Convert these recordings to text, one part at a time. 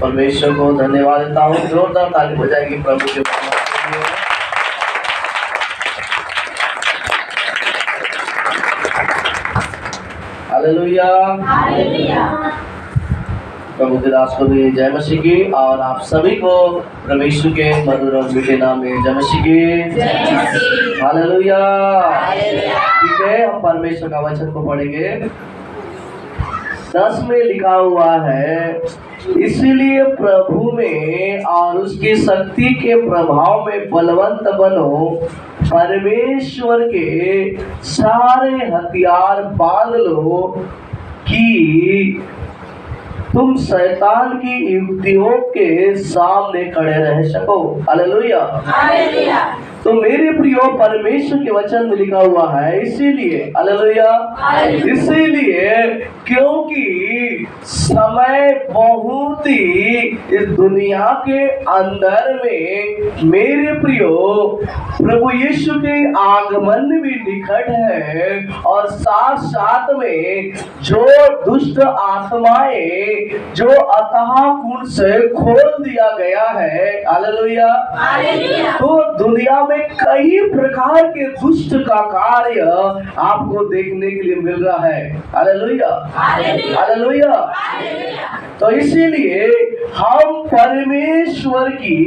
परमेश्वर को धन्यवाद देता हूँ। जोरदार ताली बजाएगी प्रभु के लिए। हालेलुया। प्रभु के दास को भी जय मसीह की, और आप सभी को परमेश्वर के मधुर और मीठे नाम में जय मसीह की। हालेलुया। ठीक है, हम परमेश्वर का वचन को पढ़ेंगे। 10 में लिखा हुआ है, इसीलिए प्रभु में और उसकी शक्ति के प्रभाव में बलवंत बनो, परमेश्वर के सारे हथियार बांध लो कि तुम शैतान की युक्तियों के सामने खड़े रह सको। हालेलुया। तो मेरे प्रियो, परमेश्वर के वचन में लिखा हुआ है इसीलिए, हालेलुया, इसीलिए क्योंकि समय बहुत ही इस दुनिया के अंदर में मेरे प्रियो प्रभु यीशु के आगमन भी निकट है, और साथ साथ में जो दुष्ट आत्माएं जो अथाह कुंड से खोल दिया गया है, हालेलुया, तो दुनिया में कई प्रकार के दुष्ट का कार्य आपको देखने के लिए मिल रहा है। Hallelujah, hallelujah. तो इसीलिए हम परमेश्वर की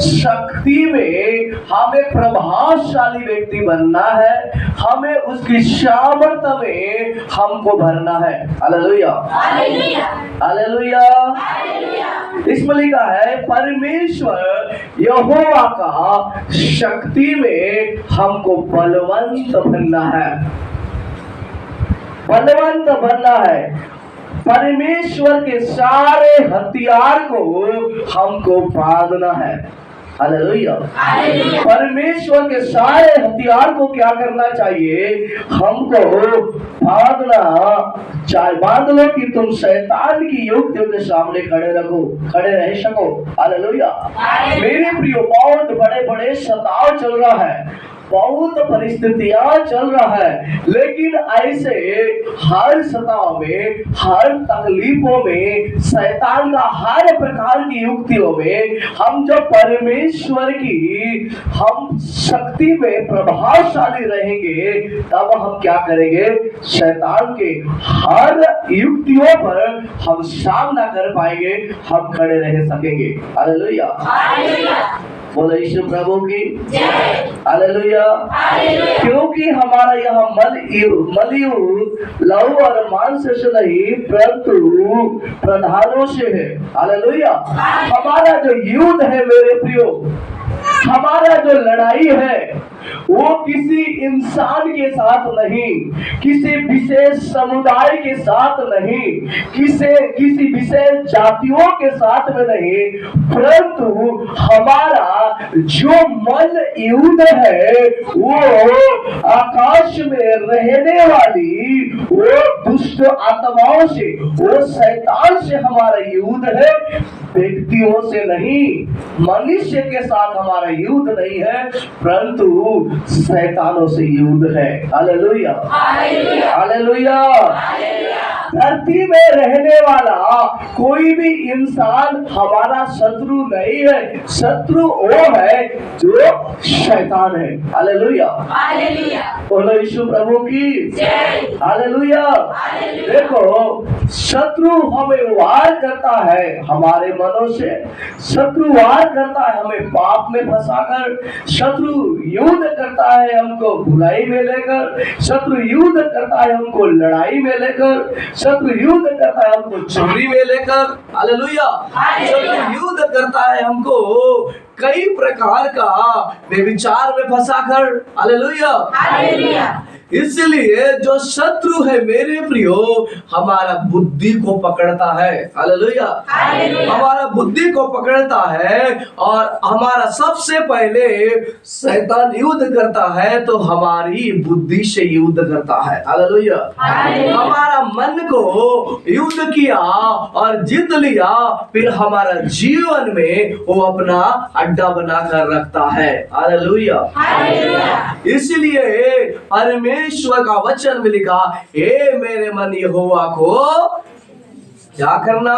शक्ति में हमें प्रभावशाली व्यक्ति बनना है, हमें उसकी सामर्थ्य में हमको भरना है। Hallelujah, hallelujah. इसमें लिखा है परमेश्वर यहोवा का शक्ति में हमको बलवंत बनना है, बलवंत बनना है। परमेश्वर के सारे हथियार को हमको बांधना है। हालेलुया। परमेश्वर के सारे हथियार को क्या करना चाहिए? हमको बांधना चाहिए। बांध लो कि तुम शैतान की युक्तियों के सामने खड़े रह सको। हालेलुया। मेरे प्रियो, बहुत बड़े बड़े सताव चल रहा है, बहुत परिस्थितियां चल रहा है, लेकिन ऐसे हर सताव में, हर तकलीफों में, शैतान का हर प्रकार की युक्तियों में हम जब परमेश्वर की हम शक्ति में प्रभावशाली रहेंगे, तब हम क्या करेंगे? शैतान के हर युक्तियों पर हम सामना कर पाएंगे, हम खड़े रह सकेंगे। हालेलुया, बोलो यीशु प्रभु की हालेलुया। क्योंकि हमारा यह मलयुद्ध लहू और मांस से नहीं, परंतु प्रधानों से है। हालेलुया। हमारा जो युद्ध है मेरे प्रियो, हमारा जो लड़ाई है वो किसी इंसान के साथ नहीं, किसी विशेष समुदाय के साथ नहीं, किसी विशेष जातियों के साथ में नहीं, परंतु हमारा जो मन युद्ध है वो आकाश में रहने वाली वो दुष्ट आत्माओं से, वो शैतान से हमारा युद्ध है, व्यक्तियों से नहीं, मनुष्य के साथ हमारा युद्ध नहीं है, परंतु शैतानों से युद्ध है। Hallelujah, hallelujah. धरती में रहने वाला कोई भी इंसान हमारा शत्रु नहीं है, शत्रु वो है जो शैतान है। हालेलुया, बोलो यीशु प्रभु की हालेलुया। देखो, शत्रु हमें वार करता है हमारे मनों से, शत्रु वार करता है हमें पाप में फंसाकर, शत्रु युद्ध करता है हमको बुराई में लेकर, शत्रु युद्ध करता है हमको लड़ाई में लेकर, शत्रु युद्ध करता है हमको चोरी में लेकर। हालेलुया। शत्रु युद्ध करता है हमको कई प्रकार का व्यभिचार में फंसाकर। हालेलुया। इसलिए जो शत्रु है मेरे प्रियो, हमारा बुद्धि को पकड़ता है। हालेलुया। हमारा बुद्धि को पकड़ता है, और हमारा सबसे पहले शैतान युद्ध करता है तो हमारी बुद्धि से युद्ध करता है। हालेलुया। हमारा मन को युद्ध किया और जीत लिया, फिर हमारा जीवन में वो अपना अड्डा बनाकर रखता है। हालेलुया। इसलिए परमेश्वर परमेश्वर का वचन में लिखा, हे मेरे मन यहोवा को क्या करना,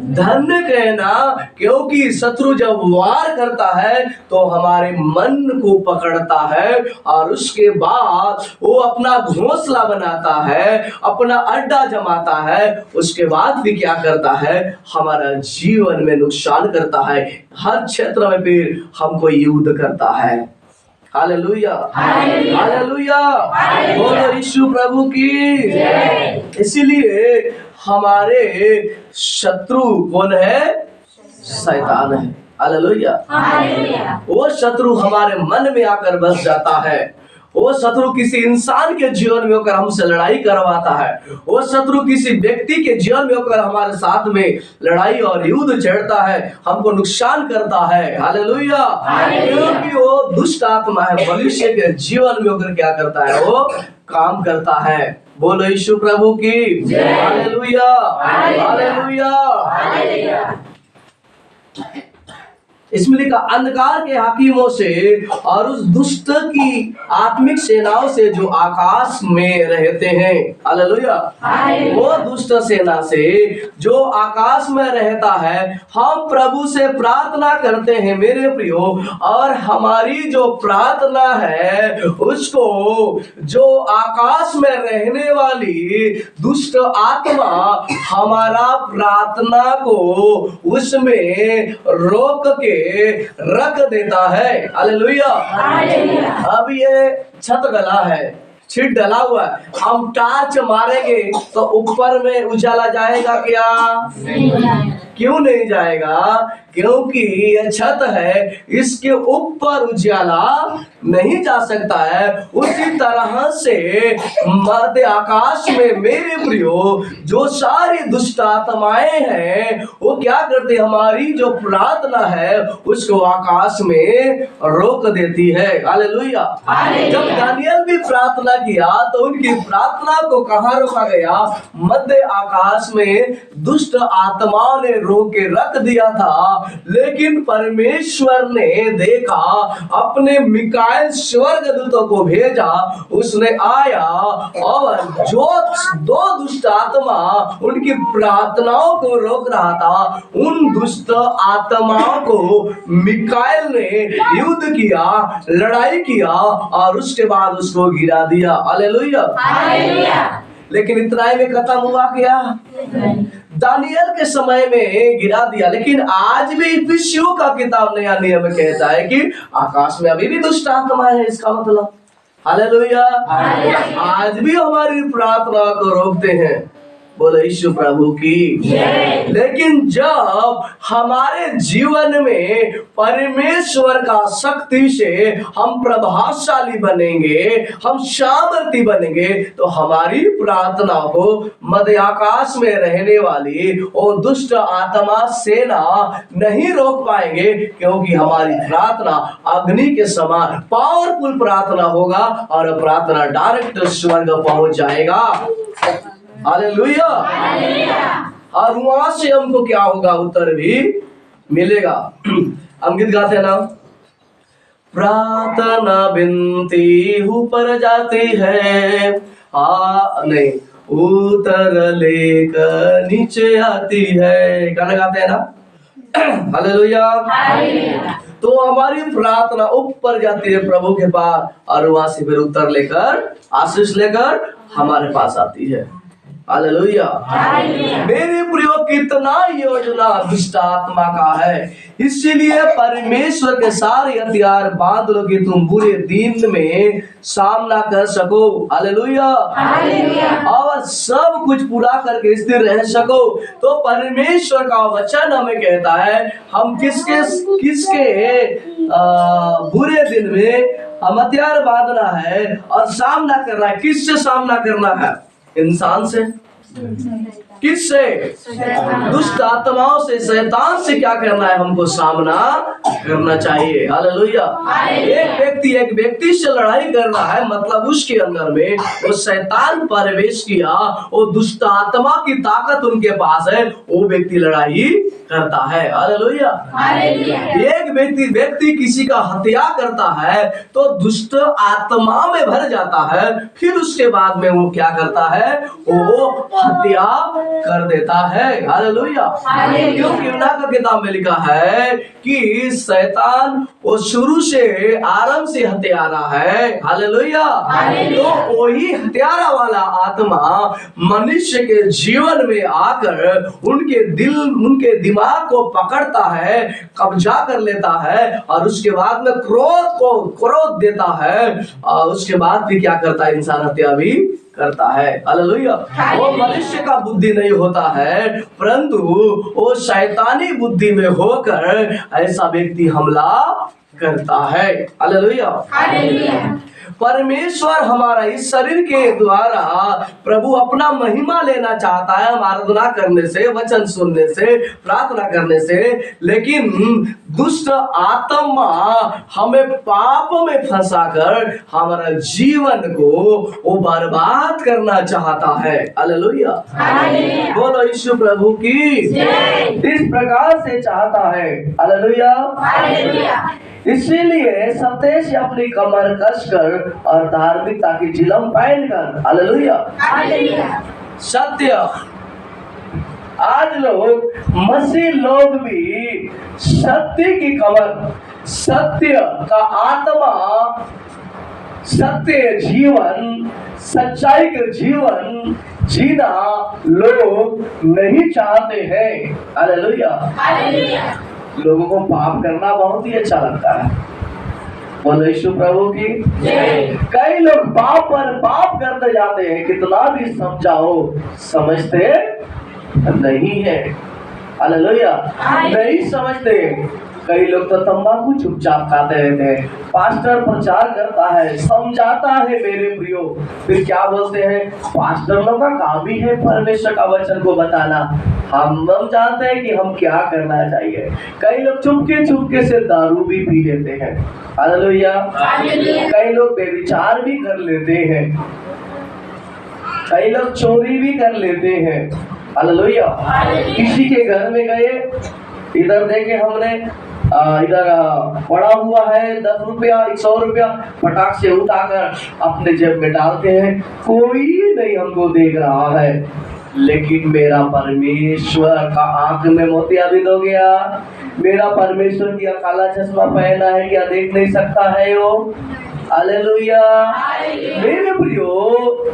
धन्य कहना, क्योंकि शत्रु जब वार करता है तो हमारे मन को पकड़ता है और उसके बाद वो अपना घोंसला बनाता है, अपना अड्डा जमाता है, उसके बाद भी क्या करता है, हमारा जीवन में नुकसान करता है, हर क्षेत्र में फिर हमको युद्ध करता है। हालेलुया, हालेलुया, बोलो यीशु प्रभु की। इसीलिए हमारे शत्रु कौन है, शैतान है। हालेलुया, वो शत्रु हमारे मन में आकर बस जाता है, वो शत्रु किसी इंसान के जीवन में होकर हमसे लड़ाई करवाता है, वो शत्रु किसी व्यक्ति के जीवन में होकर हमारे साथ में लड़ाई और युद्ध छेड़ता है, हमको नुकसान करता है। हालेलुया, क्योंकि वो दुष्ट आत्मा है, मनुष्य के जीवन में होकर क्या करता है, वो काम करता है। बोलो यीशु प्रभु की। Hallelujah, hallelujah. इसमें लिखा, अंधकार के हाकिमों से और उस दुष्ट की आत्मिक सेनाओं से जो आकाश में रहते हैं। हालेलुया, वो दुष्ट सेना से जो आकाश में रहता है, हम प्रभु से प्रार्थना करते हैं मेरे प्रियो, और हमारी जो प्रार्थना है उसको जो आकाश में रहने वाली दुष्ट आत्मा हमारा प्रार्थना को उसमें रोक के रख देता है। हालेलुया। अब ये छत डला है, छिट डला हुआ है, हम टार्च मारेंगे तो ऊपर में उजाला जाएगा क्या? क्यों नहीं जाएगा? क्योंकि ये छत है, इसके ऊपर उजाला नहीं जा सकता है। उसी तरह से मध्य आकाश में मेरे प्रियो जो सारी दुष्ट आत्माएं हैं वो क्या करते, हमारी जो प्रार्थना है उसको आकाश में रोक देती है। हालेलुया। जब दानियल भी प्रार्थना किया तो उनकी प्रार्थना को कहाँ रोका गया? मध्य आकाश में दुष्ट आत्माओं ने रोक के रख दिया था, लेकिन परमेश्वर ने देखा, अपने मिकाएल स्वर्गदूतों को भेजा, उसने आया और जो दो दुष्ट आत्मा उनकी प्रार्थनाओं को रोक रहा था, उन दुष्ट आत्माओं को मिकाएल ने युद्ध किया, लड़ाई किया और उसके बाद उसको गिरा दिया। हालेलुया। लेकिन इतना ही में खत्म हुआ क्या? दानियल के समय में गिरा दिया, लेकिन आज भी इफिसियों का किताब नया नियम कहता है कि आकाश में अभी भी दुष्ट आत्मा है। इसका मतलब हालेलुया, आज भी हमारी प्रार्थना को रोकते हैं। बोलो यीशु प्रभु की। लेकिन जब हमारे जीवन में परमेश्वर का शक्ति से हम प्रभावशाली बनेंगे, हम सामर्थी बनेंगे, तो हमारी प्रार्थना को मध्य आकाश में रहने वाली वो दुष्ट आत्मा सेना नहीं रोक पाएंगे, क्योंकि हमारी प्रार्थना अग्नि के समान पावरफुल प्रार्थना होगा और प्रार्थना डायरेक्ट स्वर्ग पहुंच जाएगा। हालेलुया। और वहां से हमको क्या होगा? उत्तर भी मिलेगा। हम गीत गाते हैं ना, प्रार्थना विनती ऊपर जाती है, नहीं उत्तर लेकर नीचे आती है। गाना गाते हैं ना, हालेलुया। तो हमारी प्रार्थना ऊपर जाती है प्रभु के पास, और वहां से फिर उत्तर लेकर, आशीष लेकर हमारे पास आती है। हालेलुया। मेरे प्रियो, कितना योजना दुष्ट आत्मा का है, इसीलिए परमेश्वर के सारे हथियार बांध लो कि तुम बुरे दिन में सामना कर सको। हालेलुया। और सब कुछ पूरा करके स्थिर रह सको। तो परमेश्वर का वचन हमें कहता है, हम किसके बुरे दिन में हम हथियार बांधना है और सामना करना है। किससे सामना करना है? इंसान से? किससे? दुष्ट आत्माओं से, शैतान से क्या करना है? हमको सामना करना चाहिए। हालेलुया। एक व्यक्ति से लड़ाई कर रहा है, मतलब उसके अंदर में वो शैतान प्रवेश किया, वो दुष्ट आत्मा की ताकत उनके पास है, वो व्यक्ति लड़ाई करता है। हालेलुया। एक व्यक्ति किसी का हत्या करता है तो दुष्ट आत्मा में भर जाता है, फिर उसके बाद में वो क्या करता है? वो हत्या कर देता है। हालेलुया। क्योंकि यूहन्ना का किताब में लिखा है कि शैतान वो शुरू से, आरंभ से हत्यारा है। हालेलुया। तो वही हत्यारा वाला आत्मा मनुष्य के जीवन में आकर उनके दिल, उनके दिमाग को पकड़ता है, कब्जा कर लेता है, और उसके बाद में क्रोध देता है, और उसके बाद भी क्या करता है? इंसान हत्या भी करता है। हालेलुया। वो मनुष्य का बुद्धि नहीं होता है, परंतु वो शैतानी बुद्धि में होकर ऐसा व्यक्ति हमला करता है। हालेलुया। परमेश्वर हमारा इस शरीर के द्वारा प्रभु अपना महिमा लेना चाहता है, आराधना करने से, वचन सुनने से, प्रार्थना करने से, लेकिन दुष्ट आत्मा हमें पाप में फंसाकर हमारा जीवन को वो बर्बाद करना चाहता है। हालेलुया। बोलो यीशु प्रभु की। इस प्रकार से चाहता है। हालेलुया। इसीलिए सत्य से अपनी कमर कसकर और धार्मिकता की चिलम पहनकर, हालेलुया, सत्य। आज लोग, मसीह लोग भी सत्य की कमर, सत्य का आत्मा, सत्य जीवन, सच्चाई का जीवन जीना लोग नहीं चाहते हैं। हालेलुया। लोगों को पाप करना बहुत ही अच्छा लगता है। बोलो यीशु प्रभु की। कई लोग पाप पर पाप करते जाते हैं, कितना भी समझाओ समझते नहीं है। हालेलुया। नहीं समझते। कई लोग तो तंबाकू चुपचाप खाते रहते हैं। पास्टर प्रचार करता है, समझाता है मेरे प्रियो, फिर क्या बोलते हैं? पास्टर लोग का काम ही है परमेश्वर का वचन को बताना। हम जानते हैं कि हम क्या करना चाहिए। कई लोग चुपके से दारू भी पी लेते हैं। हालेलुया। कई लोग बेविचार भी कर लेते हैं। कई लोग चोरी भी कर लेते हैं। हालेलुया। किसी के घर में गए, इधर देखे हमने, इधर पड़ा हुआ है 10 रुपया, 100 रुपया, फटाक से उठाकर अपने जेब में डालते हैं। कोई नहीं हमको देख रहा है, लेकिन मेरा परमेश्वर का आंख में मोतियाबिंद हो गया। मेरा परमेश्वर क्या काला चश्मा पहना है, क्या देख नहीं सकता है वो? हालेलुया। मेरे प्रियो,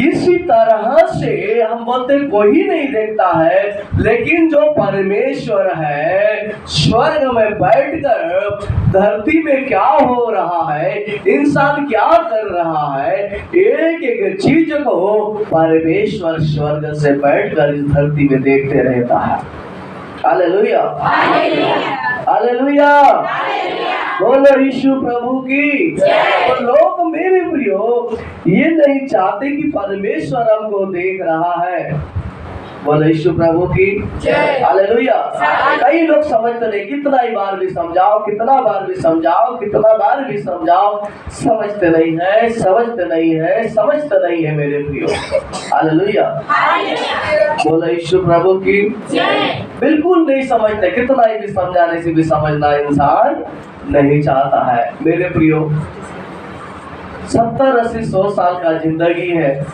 इसी तरह से हम बोलते कोई नहीं देखता है, लेकिन जो परमेश्वर है स्वर्ग में बैठकर धरती में क्या हो रहा है, इंसान क्या कर रहा है, एक एक चीज को परमेश्वर स्वर्ग से बैठकर इस धरती में देखते रहता है। हालेलुया। हालेलुया। बोलो यीशु प्रभु की। तो लोग, मेरे प्रियो, ये नहीं चाहते कि परमेश्वर हमको देख रहा है। बोलो यीशु प्रभु की। हालेलुया। कई लोग समझते नहीं, कितना ही बार भी समझाओ, कितना बार भी समझाओ, कितना बार भी समझाओ, समझते नहीं है, समझते नहीं है, समझते नहीं है मेरे प्रियो। हालेलुया। बोलो यीशु प्रभु की। बिल्कुल नहीं समझते, कितना ही भी समझाने से भी समझना इंसान नहीं चाहता है। मेरे प्रियो, 70, 80, 100 साल का जिंदगी है,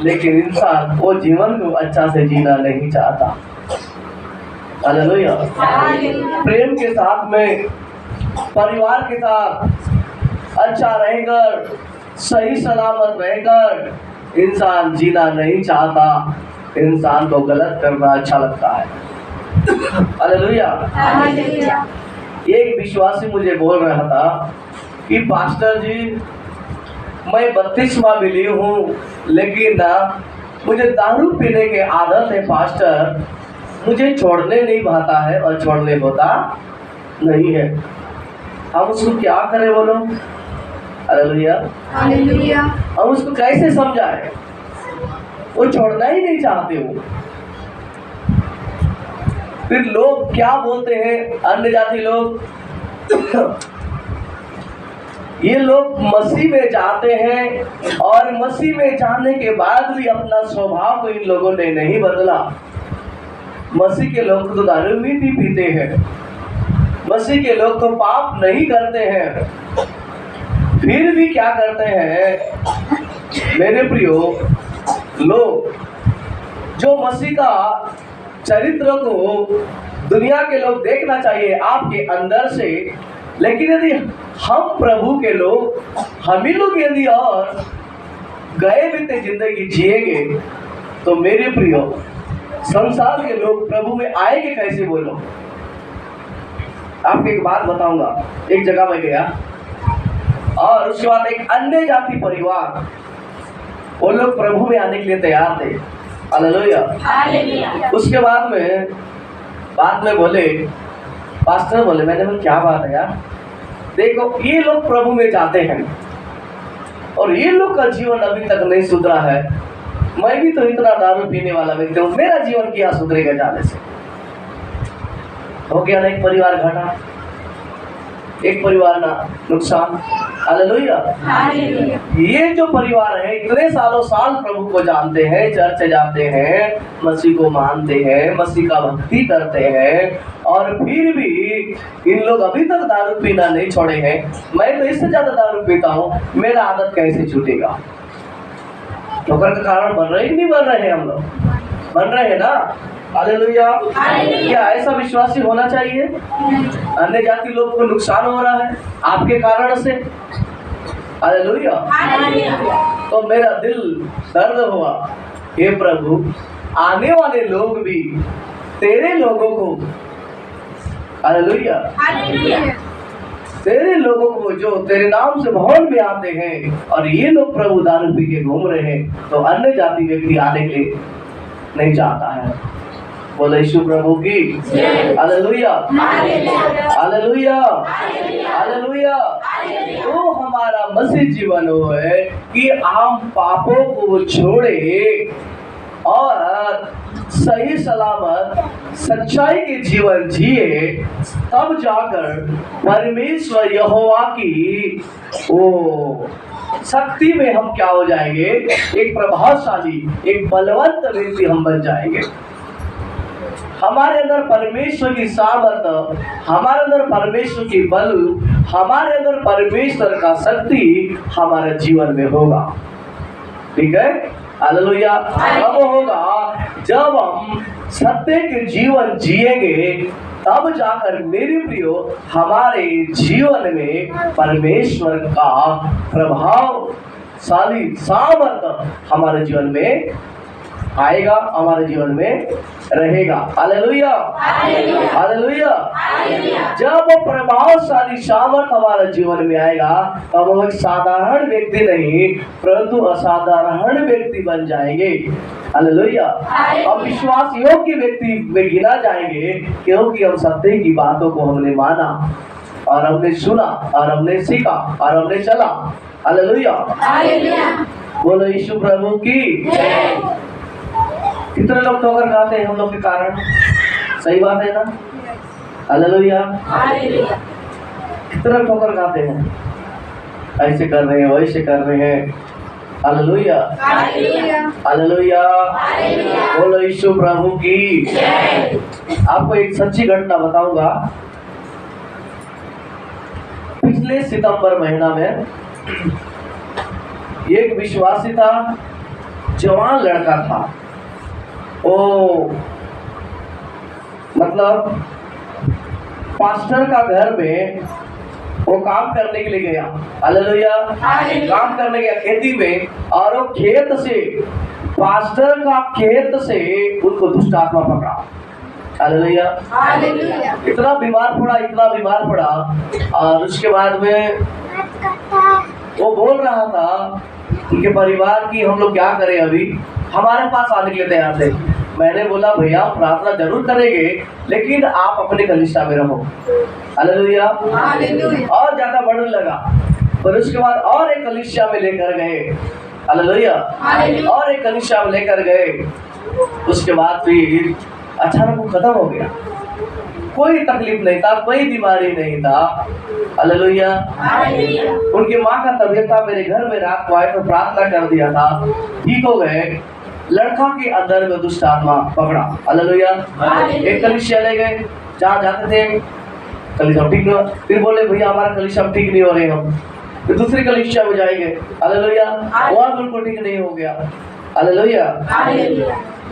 लेकिन इंसान वो जीवन को अच्छा से जीना नहीं चाहता। हालेलुया। प्रेम के साथ में, परिवार के साथ अच्छा रहकर, सही सलामत रहकर इंसान जीना नहीं चाहता। इंसान को गलत करना अच्छा लगता है। हालेलुया। एक विश्वासी मुझे बोल रहा था कि पास्टर जी, मैं 32वां मिली हूँ, लेकिन ना मुझे दारू पीने के आदत है पास्टर, मुझे छोड़ने नहीं पाता है और छोड़ने होता नहीं है। हम उसको क्या करें बोलो? हालेलुया। हम उसको कैसे समझाएं? वो छोड़ना ही नहीं चाहते हो। फिर लोग क्या बोलते हैं, अन्य जाति लोग ये लोग मसीह में जाते हैं और मसीह में जाने के बाद भी अपना स्वभाव को इन लोगों ने नहीं बदला। मसीह के लोग तो दारू भी पीते हैं, मसीह के लोग तो पाप नहीं करते हैं, फिर भी क्या करते हैं मेरे प्रियो लोग, जो मसीह का चरित्र को दुनिया के लोग देखना चाहिए आपके अंदर से। लेकिन यदि हम प्रभु के लोग, हम ही लोग यदि और गए बीते जिंदगी जिएंगे तो मेरे प्रियो संसार के लोग प्रभु में आएंगे कैसे? बोलो। आपको एक बात बताऊंगा। एक जगह में गया और उसके बाद एक अन्य जाति परिवार, वो लोग प्रभु में आने के लिए तैयार थे। हालेलुया। उसके बाद में बोले, पास्टर बोले, मैंने बोला क्या बात है यार, देखो ये लोग प्रभु में जाते हैं और ये लोग का जीवन अभी तक नहीं सुधरा है। मैं भी तो इतना दारू पीने वाला व्यक्ति हूँ, मेरा जीवन क्या सुधरेगा जाने से? हो गया ना, एक परिवार घटा, एक परिवार ना नुकसान। हालेलुया। ये जो परिवार है इतने सालों साल प्रभु को जानते हैं, चर्च जाते हैं, मसीह को मानते हैं, मसीह का भक्ति करते हैं, और फिर भी इन लोग अभी तक दारू पीना नहीं छोड़े हैं। मैं तो इससे ज्यादा दारू पीता हूँ, मेरा आदत कैसे छूटेगा? ठोकर का कारण बन रहे ही नहीं बन रहे हैं, हम लोग बन रहे हैं ना। हालेलुया। क्या ऐसा विश्वासी होना चाहिए? अन्य जाति लोग को नुकसान हो रहा है आपके कारण से। हालेलुया। तो मेरा दिल दर्द हुआ, हे प्रभु, आने वाले लोग भी तेरे लोगों को, हालेलुया, तेरे लोगों को जो तेरे नाम से भवन में आते हैं और ये लोग प्रभु दारू पी के घूम रहे हैं, तो अन्य जाति व्यक्ति आने के नहीं चाहता है। बोले यीशु प्रभु की हालेलुया, हालेलुया, हालेलुया। तो हमारा मसीह जीवन वो है कि हम पापों को छोड़े और सही सलामत सच्चाई के जीवन जिए, तब जाकर परमेश्वर यहोवा की वो शक्ति में हम क्या हो जाएंगे? एक प्रभावशाली, एक बलवंत व्यक्ति हम बन जाएंगे। हमारे अंदर परमेश्वर की सामर्थ, हमारे अंदर परमेश्वर की बल, हमारे अंदर परमेश्वर का शक्ति हमारे जीवन में होगा। ठीक है? हालेलुया। कब होगा? जब हम सत्य के जीवन जिएंगे, तब जाकर मेरे प्रियो हमारे जीवन में परमेश्वर का प्रभावशाली सामर्थ हमारे जीवन में आएगा, हमारे जीवन में रहेगा। Hallelujah, hallelujah. जब वो प्रभावशाली सामर्थ हमारे जीवन में आएगा, तब हम एक साधारण व्यक्ति नहीं परंतु असाधारण व्यक्ति बन जाएंगे। हालेलुया। अब विश्वास योग्य व्यक्ति में गिना जाएंगे, क्योंकि हम सत्य की बातों को हमने माना और हमने सुना और हमने सीखा और हमने चला। हालेलुया। बोलो यीशु प्रभु की। कितने लोग ठोकर खाते हैं हम लोग के कारण? सही बात है ना? हालेलुया। कितने ठोकर खाते हैं? ऐसे कर रहे हैं, वैसे कर रहे हैं। Hallelujah, hallelujah. बोलो यीशु प्रभु की। आपको एक सच्ची घटना बताऊंगा। पिछले सितंबर महीना में एक विश्वासी था, जवान लड़का था। वो मतलब पास्टर का घर में वो काम करने के लिए गया। हालेलुया। काम करने गया खेती में, और वो खेत से, पास्टर का खेत से उनको दुष्ट आत्मा पकड़ा। हालेलुया। इतना बीमार पड़ा, इतना बीमार पड़ा, और उसके बाद में वो बोल रहा था उनके परिवार की, हम लोग क्या करें? अभी हमारे पास आने के लिए तैयार थे। मैंने बोला भैया प्रार्थना जरूर करेंगे, लेकिन आप अपने कलीसिया में रहो। हालेलुया। और ज्यादा बढ़ने लगा, पर उसके बाद और एक कलीसिया में लेकर गए। हालेलुया। और एक कलीसिया में लेकर गए, उसके बाद फिर अचानक वो खत्म हो गया। कोई तकलीफ नहीं था, कोई बीमारी नहीं था। हालेलुया। उनके माँ का तबीयत था, मेरे घर में रात को आए तो प्रार्थना कर दिया था, ठीक हो गए। लड़का के अंदर में दुष्ट आत्मा पकड़ा। हालेलुया। एक कलीसिया ले गए, जहाँ जाते थे कलीसिया ठीक नहीं हुआ, फिर बोले भैया हमारा कलीसिया ठीक नहीं हो रहे हम, फिर दूसरी कलीसिया में जाएंगे। हालेलुया। वहाँ बिल्कुल ठीक नहीं हो गया। हालेलुया।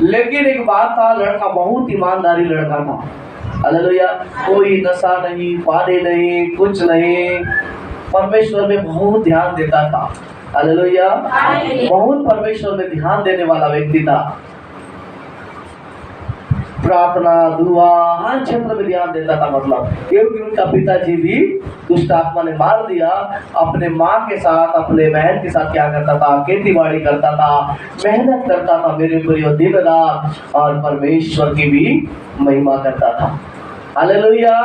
लेकिन एक बात था, लड़का बहुत ईमानदारी लड़का था। हालेलुया। कोई नशा नहीं, पानी नहीं, कुछ नहीं, परमेश्वर में बहुत ध्यान देता था। हालेलुया। बहुत परमेश्वर में ध्यान देने वाला व्यक्ति था। प्रार्थना, दुआ, हर क्षेत्र में ध्यान देता था। मतलब क्योंकि उनका पिताजी भी दुष्ट आत्मा ने मार दिया। अपने माँ के साथ, अपने बहन के साथ क्या करता था, खेती बाड़ी करता था, मेहनत करता था मेरे प्रिय, दिन रात, और परमेश्वर की भी महिमा करता था। हालेलुया।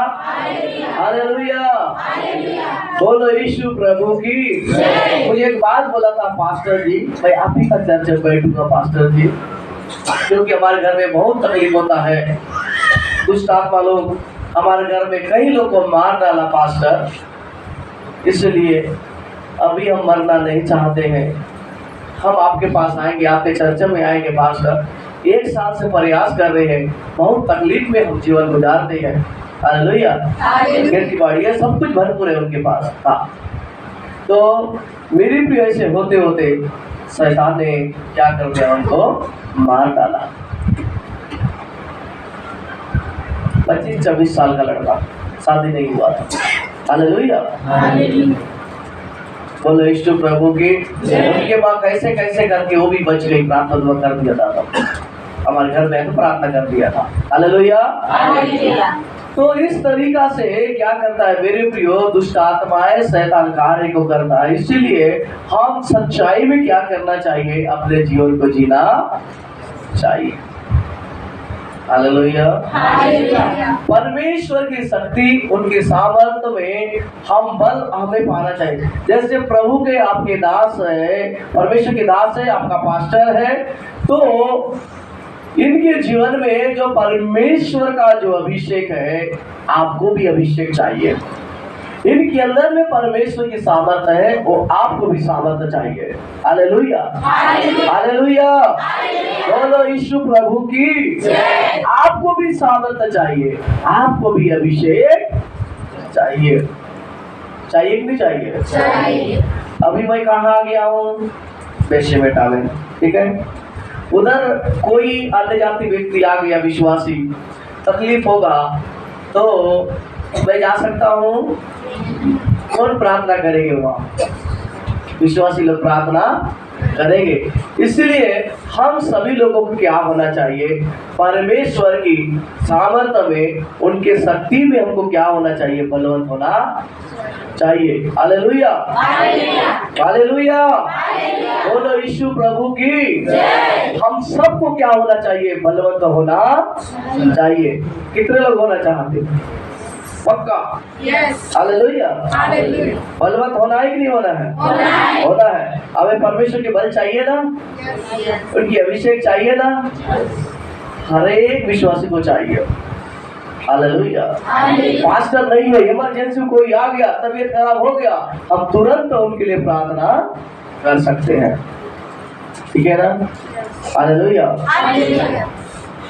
हालेलुया। बोलो यीशु प्रभु की। मुझे एक बात बोला था पास्टर जी, मैं आप ही का चर्च में बैठूंगा पास्टर जी, क्योंकि हमारे घर में बहुत तकलीफ होता है। दुष्ट आत्मा लोग हमारे घर में कई लोग को मार डाला पास्टर, इसलिए अभी हम मरना नहीं चाहते हैं। हम आपके पास आएंगे, आपके चर्च में आएंगे पास्टर। 1 साल से प्रयास कर रहे हैं, बहुत तकलीफ में हम जीवन गुजारते हैं। हालेलुया। खेती बाड़ी है, सब कुछ भरपूर है उनके पास। हाँ, तो मेरी प्रिय ऐसे होते होते शैतान ने क्या कर दिया, उनको मार डाला। 25-26 साल का लड़का, शादी नहीं हुआ था। हालेलुया। बोलो यीशु प्रभु की। उनके माँ कैसे कैसे करके वो भी बच गई, प्रार्थना कर दिया था, हमारे घर में तो प्रार्थना कर दिया था। हालेलुया। तो इस तरीका से क्या करता है मेरे प्रियो, दुष्ट आत्माएं, शैतान कार्य को करता है। इसीलिए हम सच्चाई में क्या करना चाहिए, अपने जीवन को जीना चाहिए। हालेलुया। परमेश्वर की शक्ति, उनके सामर्थ्य में हम बल हमें पाना चाहिए। जैसे प्रभु के आपके दास है, परमेश्वर के दास है, आपका पास्टर है, तो इनके जीवन में जो परमेश्वर का जो अभिषेक है, आपको भी अभिषेक चाहिए। इनके अंदर में परमेश्वर की सामर्थ्य है, वो आपको भी सामर्थ्य चाहिए। हालेलुया। हालेलुया। बोलो यीशु प्रभु की। आपको भी सामर्थ्य चाहिए, आपको भी अभिषेक चाहिए। चाहिए कि नहीं चाहिए? चाहिए। अभी मैं कहाँ आ गया हूँ, बेशे बेटा में, ठीक है। उधर कोई अन्य जाति व्यक्ति आ गया, विश्वासी, तकलीफ होगा तो मैं जा सकता हूँ। कौन प्रार्थना करेंगे? वहाँ विश्वासी लोग प्रार्थना करेंगे। इसलिए हम सभी लोगों को क्या होना चाहिए, परमेश्वर की सामर्थ्य में, उनके शक्ति में हमको क्या होना चाहिए, बलवंत होना चाहिए। हालेलुया। हालेलुया। बोलो यीशु प्रभु की। हम सबको क्या होना चाहिए, बलवंत होना चाहिए। कितने लोग होना चाहते? पक्का? यस। हालेलुया। बलवंत होना है कि नहीं होना है? होना है। हमें परमेश्वर के बल चाहिए ना, उनकी अभिषेक चाहिए ना, हर एक विश्वासी को चाहिए। हालेलुया। पास्टर नहीं है, इमरजेंसी कोई आ गया, तबीयत खराब हो गया, हम तुरंत उनके लिए प्रार्थना कर सकते हैं, ठीक है ना? हालेलुया।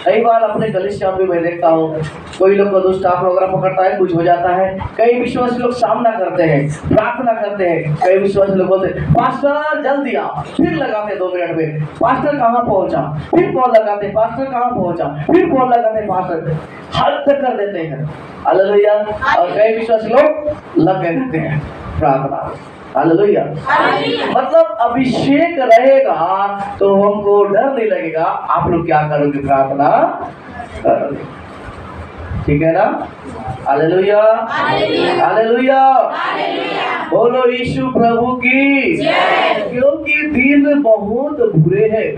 कई बार अपने कलीसिया में मैं देखता हूँ, कोई लोग को दुष्ट आत्मा वगैरह पकड़ता है, कुछ हो जाता है, कई विश्वासी लोग सामना करते हैं, प्रार्थना करते हैं। कई विश्वासी लोग बोलते हैं पास्टर जल्दी आ, फिर लगाते 2 मिनट में, पास्टर कहाँ पहुंचा, फिर फोन लगाते, पास्टर कहाँ पहुंचा, फिर फोन लगाते, पास्टर हद तक कर देते हैं। हालेलुया। और कई विश्वासी लोग लग गए रहते हैं प्रार्थना। हालेलुया। मतलब अभिषेक रहेगा तो हमको डर नहीं लगेगा। आप लोग क्या करोगे, प्रार्थना करोगे, ठीक है ना? हालेलुया। हालेलुया। बोलो यीशु प्रभु की। क्योंकि दिन बहुत बुरे हैं,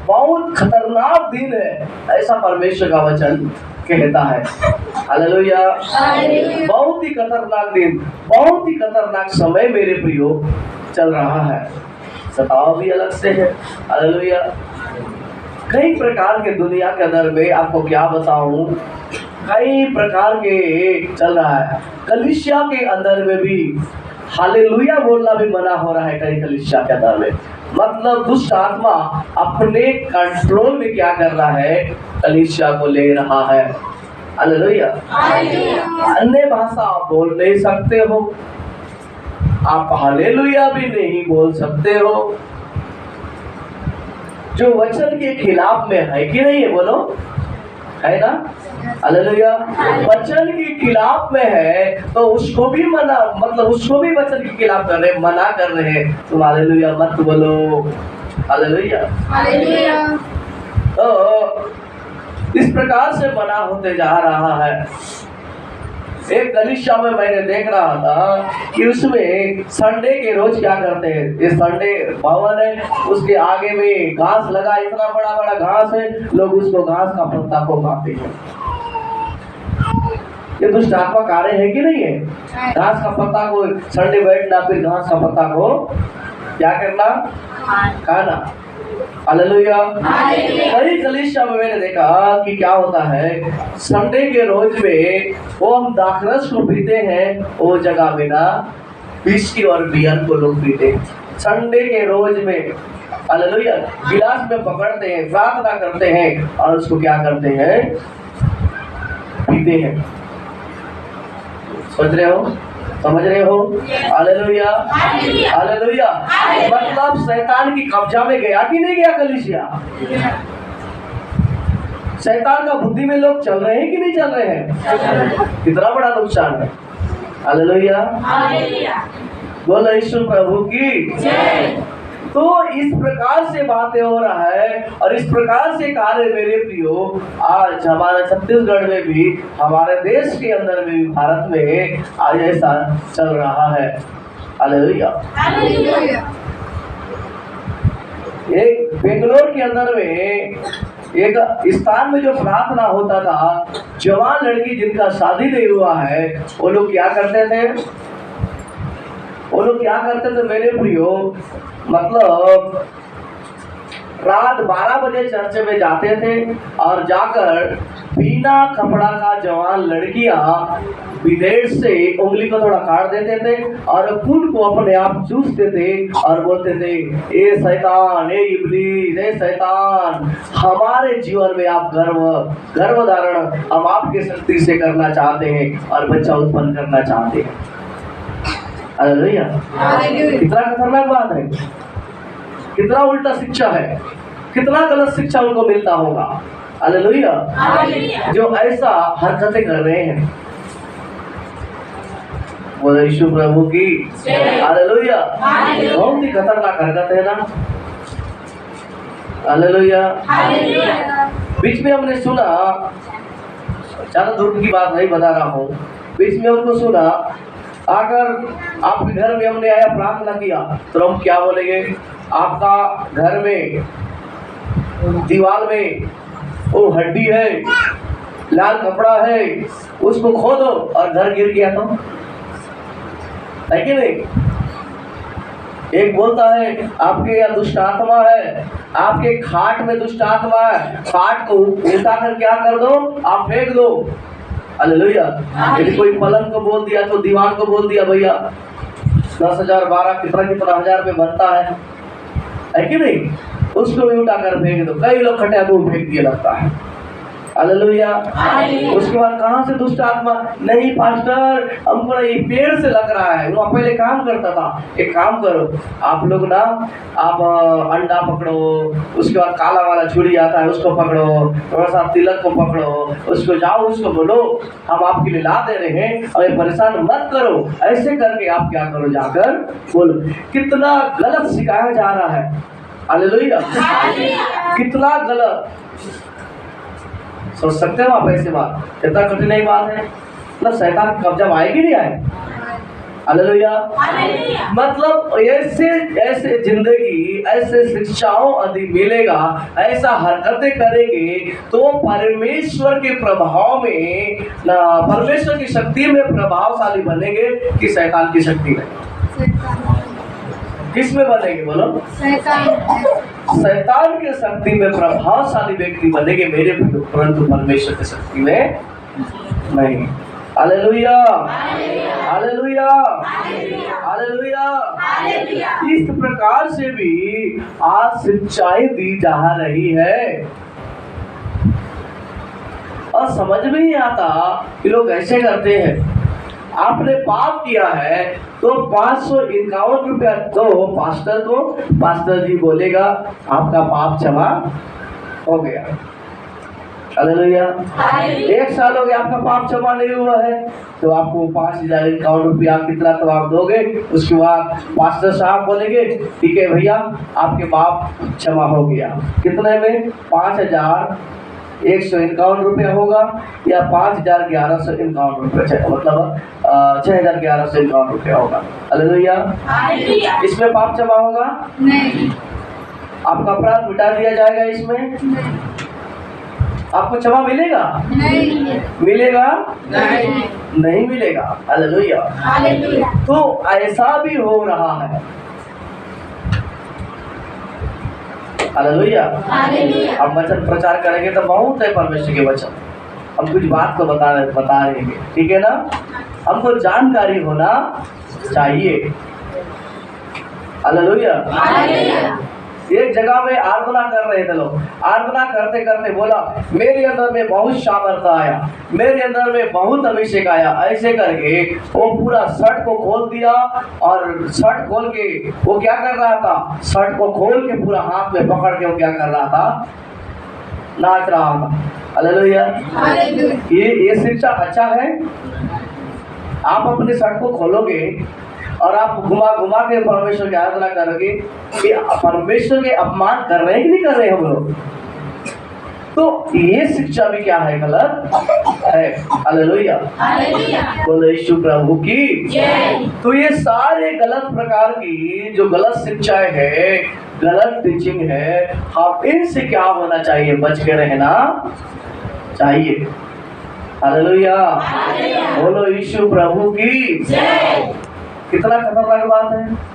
बहुत खतरनाक दिन है, ऐसा परमेश्वर का वचन कहता है। हालेलुया। बहुत ही खतरनाक दिन, बहुत ही खतरनाक समय मेरे प्रियो चल रहा है। सताव भी अलग से है। हालेलुया। कई प्रकार के दुनिया के अंदर में आपको क्या बताऊं, कई प्रकार के चल रहा है। कलीसिया के अंदर में भी हालेलुया बोलना भी मना हो रहा है कई कलीसिया के अंदर में। मतलब दुष्ट आत्मा अपने कंट्रोल में क्या कर रहा है, कलीसिया को ले रहा है। हालेलुया। अन्य भाषा आप बोल नहीं सकते हो, आप हालेलुया भी नहीं बोल सकते हो, जो वचन के खिलाफ में है कि नहीं है, बोलो, है ना। हालेलुया। वचन के खिलाफ में है तो उसको भी मना, मतलब उसको भी वचन के खिलाफ कर रहे, मना कर रहे हैं, तुम हालेलुया मत बोलो। हालेलुया। तो इस प्रकार से मना होते जा रहा है। एक कलीसिया में मैंने देख रहा था कि उसमें संडे के रोज क्या करते हैं, ये संडे भवन है, उसके आगे में घास लगा, इतना बड़ा बड़ा घास है, लोग उसको घास का पत्ता को खाते हैं। ये दुष्ट आत्मा कार्य है कि नहीं है? घास का पत्ता को संडे बैठना, फिर घास का पत्ता को क्या करना, खाना। हालेलुया। कई कलीसिया में मैंने देखा कि क्या होता है, संडे के रोज में वो हम दाखरस को पीते हैं, वो जगह में ना विस्की और बियर को लोग पीते हैं संडे के रोज में। हालेलुया। गिलास में पकड़ते हैं, प्रार्थना करते हैं और उसको क्या करते हैं, पीते हैं। सोच रहे हो, समझ रहे हो? हालेलुया। हालेलुया। मतलब शैतान की कब्जा में गया कि नहीं गया कलीसिया? शैतान का बुद्धि में लोग चल रहे हैं कि नहीं चल रहे हैं? कितना बड़ा नुकसान है। हालेलुया। बोलो यीशु प्रभु की जय। तो इस प्रकार से बातें हो रहा है और इस प्रकार से कार्य मेरे प्रियो आज हमारे छत्तीसगढ़ में भी, हमारे देश के अंदर में भी, भारत में आज ऐसा चल रहा है। हालेलुया। एक बेंगलोर के अंदर में एक स्थान में जो प्रार्थना होता था, जवान लड़की जिनका शादी नहीं हुआ है, वो लोग क्या करते थे, वो लोग क्या करते थे मेरे प्रियो, मतलब रात 12 बजे चर्च में जाते थे और जाकर बिना कपड़ा का जवान लड़कियां ब्लेड से उंगली को थोड़ा काट देते थे और खून को अपने आप चूसते थे और बोलते थे, ए शैतान, ए इब्लीस, ए शैतान, हमारे जीवन में आप गर्भ धारण हम आपके शक्ति से करना चाहते हैं और बच्चा उत्पन्न करना चाहते हैं। हालेलुया। कितना खतरनाक बात है, कितना उल्टा शिक्षा है, कितना गलत शिक्षा उनको मिलता होगा। हालेलुया। जो ऐसा हरकतें कर रहे हैं, बोलो यीशु प्रभु की हालेलुया। बहुत ही खतरनाक हरकत है ना। हालेलुया। बीच में हमने सुना, ज्यादा दूर की बात नहीं बता रहा हूँ, बीच में हमको सुना, अगर आपके घर में हमने आया प्रार्थना किया तो हम क्या बोलेंगे, आपका घर में दीवार में वो हड्डी है, लाल कपड़ा है, उसको खोदो, और घर गिर गया तो है कि नहीं? एक बोलता है आपके यहाँ दुष्ट आत्मा है, आपके खाट में दुष्ट आत्मा है, खाट को उल्टा कर क्या कर दो, आप फेंक दो। हालेलुया। यदि कोई पलंग को बोल दिया तो दीवार को बोल दिया, भैया 10,000 12 कितना हजार में बनता है कि नहीं, उसको भी उठा कर फेंक दो। कई लोग खटिया को फेंक दिया लगता है। हालेलुया। उसके बाद कहाँ से दुष्ट आत्मा, नहीं पास्टर हमको ये पेड़ से लग रहा है, वो पहले काम करता था। एक काम करो आप लोग ना, आप अंडा पकड़ो, उसके बाद काला वाला छुरी आता है उसको पकड़ो, थोड़ा सा तिलक को पकड़ो, उसको जाओ, उसको बोलो हम आपके लिए ला दे रहे हैं और ये परेशान मत करो, ऐसे करके आप क्या करो, जाकर बोलो। कितना गलत सिखाया जा रहा है। हालेलुया। कितना गलत, सोच सकते हो आप ऐसे बात, कितना कठिन बात है। मतलब शैतान कब्जा आएगी नहीं आए। हालेलुया। मतलब ऐसे जिंदगी, ऐसे शिक्षाओं आदि मिलेगा, ऐसा हरकतें करेंगे तो परमेश्वर के प्रभाव में, परमेश्वर की शक्ति में प्रभावशाली बनेंगे कि शैतान की शक्ति में। किस में बनेंगे बोलो? शैतान के शक्ति में प्रभावशाली व्यक्ति बनेंगे मेरे, परंतु परमेश्वर की शक्ति में नहीं। Hallelujah, hallelujah, hallelujah. इस प्रकार से भी आज शिक्षाएं दी जा रही है और समझ में नहीं आता कि लोग ऐसे करते हैं। आपने पाप किया है तो 551 रुपया दो पास्टर को, पास्टर जी बोलेगा आपका पाप क्षमा हो गया। हालेलुया। 1 साल हो गया आपका पाप क्षमा नहीं हुआ है तो आपको 5051 रुपया कितना तो आप दोगे। उसके बाद पास्टर साहब बोलेंगे ठीक है भैया आपके पाप क्षमा हो गया। कितने में? 5151 रुपया होगा या 5151 रुपया, मतलब 6151 रुपया होगा। हालेलुया। इसमें पाप क्षमा होगा नहीं, आपका अपराध मिटा दिया जाएगा। इसमें आपको क्षमा मिलेगा नहीं, मिलेगा नहीं, नहीं मिलेगा। हालेलुया। तो ऐसा भी हो रहा है। हालेलुया। हम वचन प्रचार करेंगे तो बहुत है परमेश्वर के वचन, हम कुछ बात को बता रहेंगे, ठीक है ना? हमको जानकारी होना चाहिए। हालेलुया। एक जगह में आराधना कर रहे थे लोग, आराधना करते करते बोला मेरे अंदर में बहुत सामर्थ आया, मेरे अंदर में बहुत अभिषेक आया। ऐसे करके वो पूरा शर्ट को खोल दिया और शर्ट खोल के वो क्या कर रहा था, शर्ट को खोल के पूरा हाथ में पकड़ के वो क्या कर रहा था, नाच रहा था। हालेलुया। ये शिक्षा अच्छा है। आप अपने शर्ट को खोलोगे और आप घुमा घुमा के परमेश्वर की आराधना करोगे कि परमेश्वर के अपमान कर रहे हैं कि नहीं कर रहे हम लोग? तो ये शिक्षा भी क्या है, गलत है। हालेलुया। बोलो यीशु प्रभु की जय। तो ये सारे गलत प्रकार की जो गलत शिक्षाएं है, गलत टीचिंग है, हम इनसे क्या होना चाहिए, बच के रहना चाहिए। हालेलुया। बोलो यीशु प्रभु की जय। कितना खतरनाक बात है।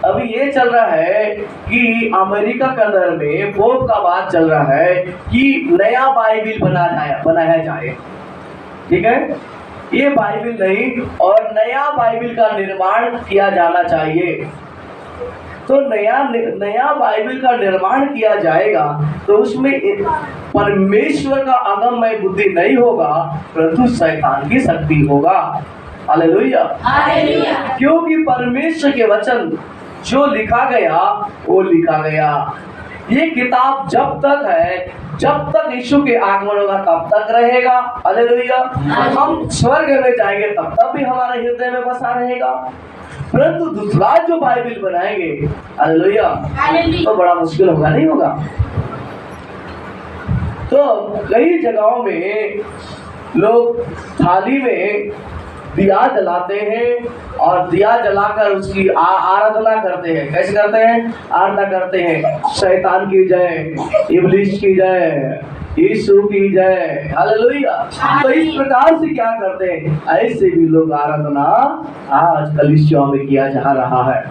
अभी ये चल रहा है कि अमेरिका के अंदर में पोप का बात चल रहा है कि नया बाइबिल बनाया जाए, ठीक है? ये बाइबिल नहीं और नया बाइबिल का निर्माण किया जाना चाहिए। तो नया बाइबिल का निर्माण किया जाएगा तो उसमें परमेश्वर का अगममय बुद्धि नहीं होगा परंतु शैतान की शक्ति होगा। हालेलुया। क्योंकि परमेश्वर के वचन जो लिखा गया वो लिखा गया। ये किताब जब तक है, जब तक यीशु के आगमन होगा तब तक रहेगा। हालेलुया। हम स्वर्ग में जाएंगे तब तक भी हमारे हृदय में बसा रहेगा। परंतु दूसरा जो बाइबिल बनाएंगे, हालेलुया, तो बड़ा मुश्किल होगा, नहीं होगा? तो कई जगहों में लोग थाली में दिया जलाते हैं और दिया जलाकर उसकी आराधना करते हैं। कैसे करते हैं? आराधना करते हैं, शैतान की जय, इब्लिस की जय, यीशु की जय। हालेलुया। तो इस प्रकार से क्या करते हैं, ऐसे भी लोग आराधना आज कलीसिया में किया जा रहा है।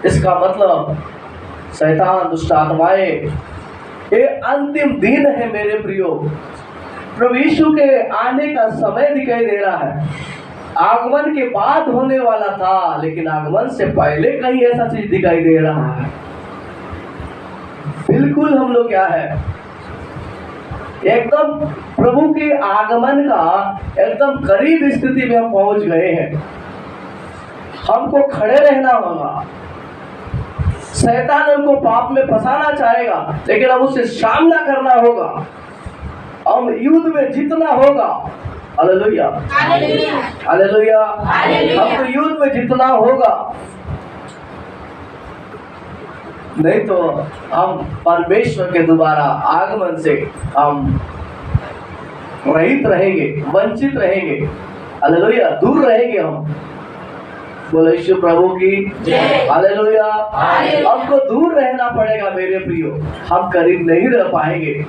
इसका मतलब शैतान, दुष्ट आत्माएं, ये अंतिम दिन है मेरे प्रियो। प्रभु यीशु के आने का समय दिखाई दे रहा है। आगमन के बाद होने वाला था लेकिन आगमन से पहले कहीं ऐसा चीज दिखाई दे रहा है। बिल्कुल हम लोग क्या है, एकदम प्रभु के आगमन का एकदम करीब स्थिति में हम पहुंच गए हैं। हमको खड़े रहना होगा। शैतान हमको पाप में फंसाना चाहेगा लेकिन अब उससे सामना करना होगा, हम युद्ध में जीतना होगा। Hallelujah, hallelujah. हमको युद्ध में जीतना होगा, नहीं तो हम परमेश्वर के दोबारा आगमन से हम रहित रहेंगे, वंचित रहेंगे। हालेलुया, दूर रहेंगे हम। बोलो यीशु प्रभु की जय। हालेलुया। हमको दूर रहना पड़ेगा मेरे प्रियो, हम करीब नहीं रह पाएंगे।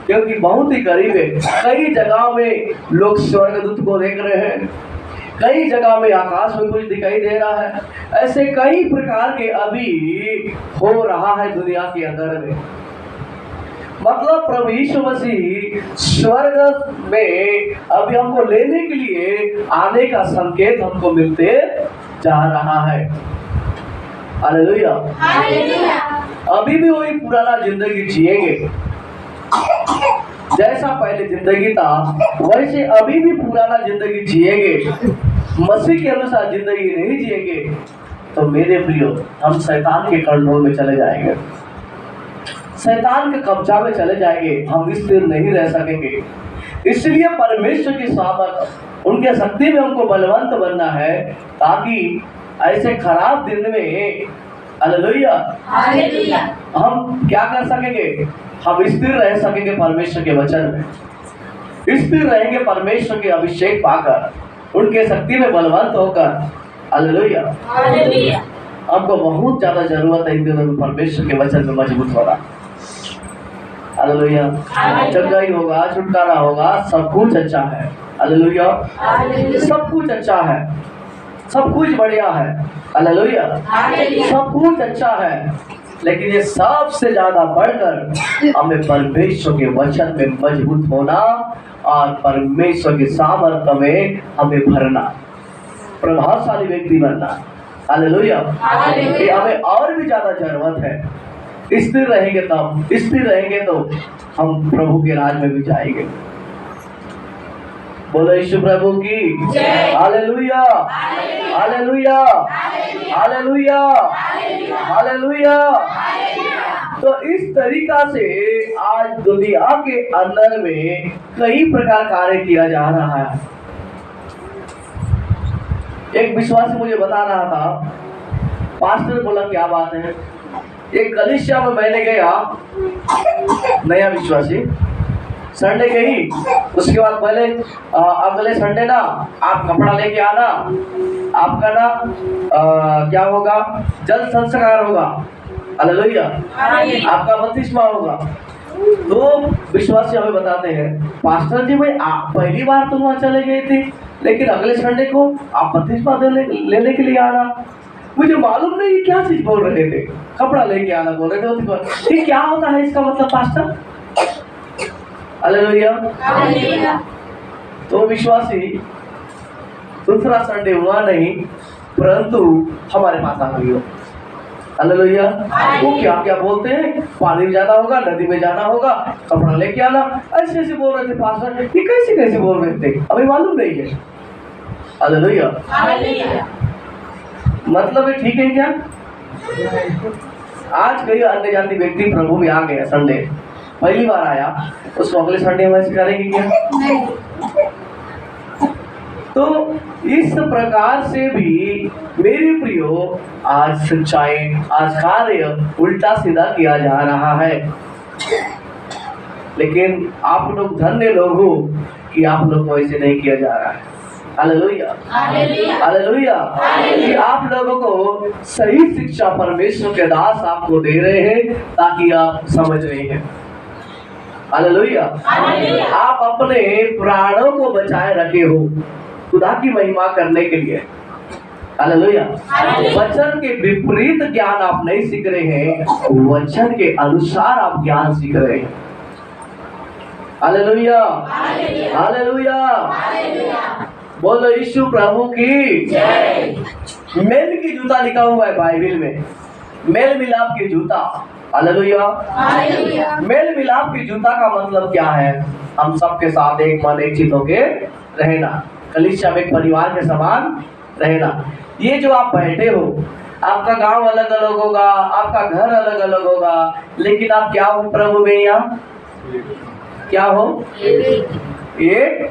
क्योंकि बहुत ही करीब है। कई जगह में लोग स्वर्गदूत को देख रहे हैं, कई जगह में आकाश में कुछ दिखाई दे रहा है। ऐसे कई प्रकार के अभी हो रहा है दुनिया के अंदर में। मतलब प्रभु यीशु मसीह स्वर्ग में अभी हमको लेने के लिए आने का संकेत हमको मिलते जा रहा है। हालेलुया। अभी भी वही पुराना जिंदगी जिएंगे, जैसा पहले जिंदगी था वैसे अभी भी पुराना जिंदगी जिएंगे, मसीह के अनुसार जिंदगी नहीं जिएंगे तो मेरे प्रियो हम शैतान के कंट्रोल में चले जाएंगे, शैतान के कब्जा में चले जाएंगे, हम स्थिर नहीं रह सकेंगे। इसलिए परमेश्वर की सामर्थ, उनके शक्ति में हमको बलवंत बनना है, ताकि ऐसे खराब दिन में हालेलुया हम क्या कर सकेंगे, हम स्थिर रह सकेंगे परमेश्वर के वचन में, स्थिर रहेंगे परमेश्वर के अभिषेक पाकर, उनके शक्ति में बलवंत होकर। हालेलुया। हमको बहुत ज्यादा जरूरत है इन दिनों में परमेश्वर के वचन में मजबूत होना। हालेलुया। जगह होगा, छुटकारा होगा, सब कुछ अच्छा है। हालेलुया। सब कुछ अच्छा है, सब कुछ बढ़िया है। हालेलुया। सब कुछ अच्छा है, लेकिन ये सबसे ज्यादा बढ़कर हमें परमेश्वर के वचन में मजबूत होना और परमेश्वर के सामर्थ्य में हमें भरना, प्रभावशाली व्यक्ति बनना। हालेलुया। ये हमें और भी ज्यादा जरूरत है। स्थिर रहेंगे तब, स्थिर रहेंगे तो हम प्रभु के राज में भी जाएंगे। बोलो यीशु प्रभु की हालेलुया, हालेलुया, हालेलुया, हालेलुया। तो इस तरीका से आज दुनिया के अंदर में कई प्रकार कार्य किया जा रहा है। एक विश्वासी मुझे बता रहा था, पास्टर बोला क्या बात है, एक कलीसिया में मैंने गया, नया विश्वासी, संडे गई, उसके बाद पहले अगले संडे ना आप कपड़ा लेके आना, आपका ना क्या होगा, जल संस्कार होगा। हालेलुया। आपका बपतिस्मा होगा। तो विश्वासी हमें बताते हैं, पास्टर जी भाई आप पहली बार तो वहाँ चले गए थे, लेकिन अगले संडे को आप बपतिस्मा लेने के लिए आना। मुझे मालूम नहीं क्या चीज बोल रहे थे, कपड़ा लेके आना बोल रहे थे। ये क्या होता है इसका मतलब पास्टर? हालेलुया। तो विश्वासी दूसरा संडे हुआ नहीं, परंतु हमारे पास आ गई हो। हालेलुया। वो क्या क्या बोलते हैं, पानी में जाना होगा, नदी में जाना होगा, कपड़ा लेके आना, ऐसे ऐसे बोल रहे थे पास्टर। ये कैसे कैसे बोल रहे थे, हमें मालूम नहीं है। हालेलुया। मतलब ये ठीक है क्या? आज कई अन्य जाति व्यक्ति प्रभु में आ गया, संडे पहली बार आया, उसको अगले संडे हम ऐसे करेंगे क्या? तो इस प्रकार से भी मेरे प्रियो आज सच्चाई, आज कार्य उल्टा सीधा किया जा रहा है। लेकिन आप लोग धन्य लोग हो कि आप लोग को ऐसे नहीं किया जा रहा है। Hallelujah, hallelujah. कि आप लोगों को सही शिक्षा परमेश्वर के दास आपको दे रहे हैं, ताकि आप समझ रहे हैं। हालेलुया। आप अपने प्राणों को बचाए रखे हो खुदा की महिमा करने के लिए। हालेलुया। वचन के विपरीत ज्ञान आप नहीं सीख रहे हैं, वचन के अनुसार आप ज्ञान सीख रहे हैं। Hallelujah, hallelujah. बोलो यीशु प्रभु की जय। मेल की जूता लिखा हुआ है बाइबल में, मेल मिलाप की जूता। हालेलुया। मेल मिलाप की जूता का मतलब क्या है? हम सबके साथ एक मन एक चित होके रहना, कलीसिया में एक परिवार के समान रहना। ये जो आप बैठे हो, आपका गांव अलग अलग होगा, आपका घर अलग अलग होगा, लेकिन आप क्या हो प्रभु में? यहाँ क्या हो? एक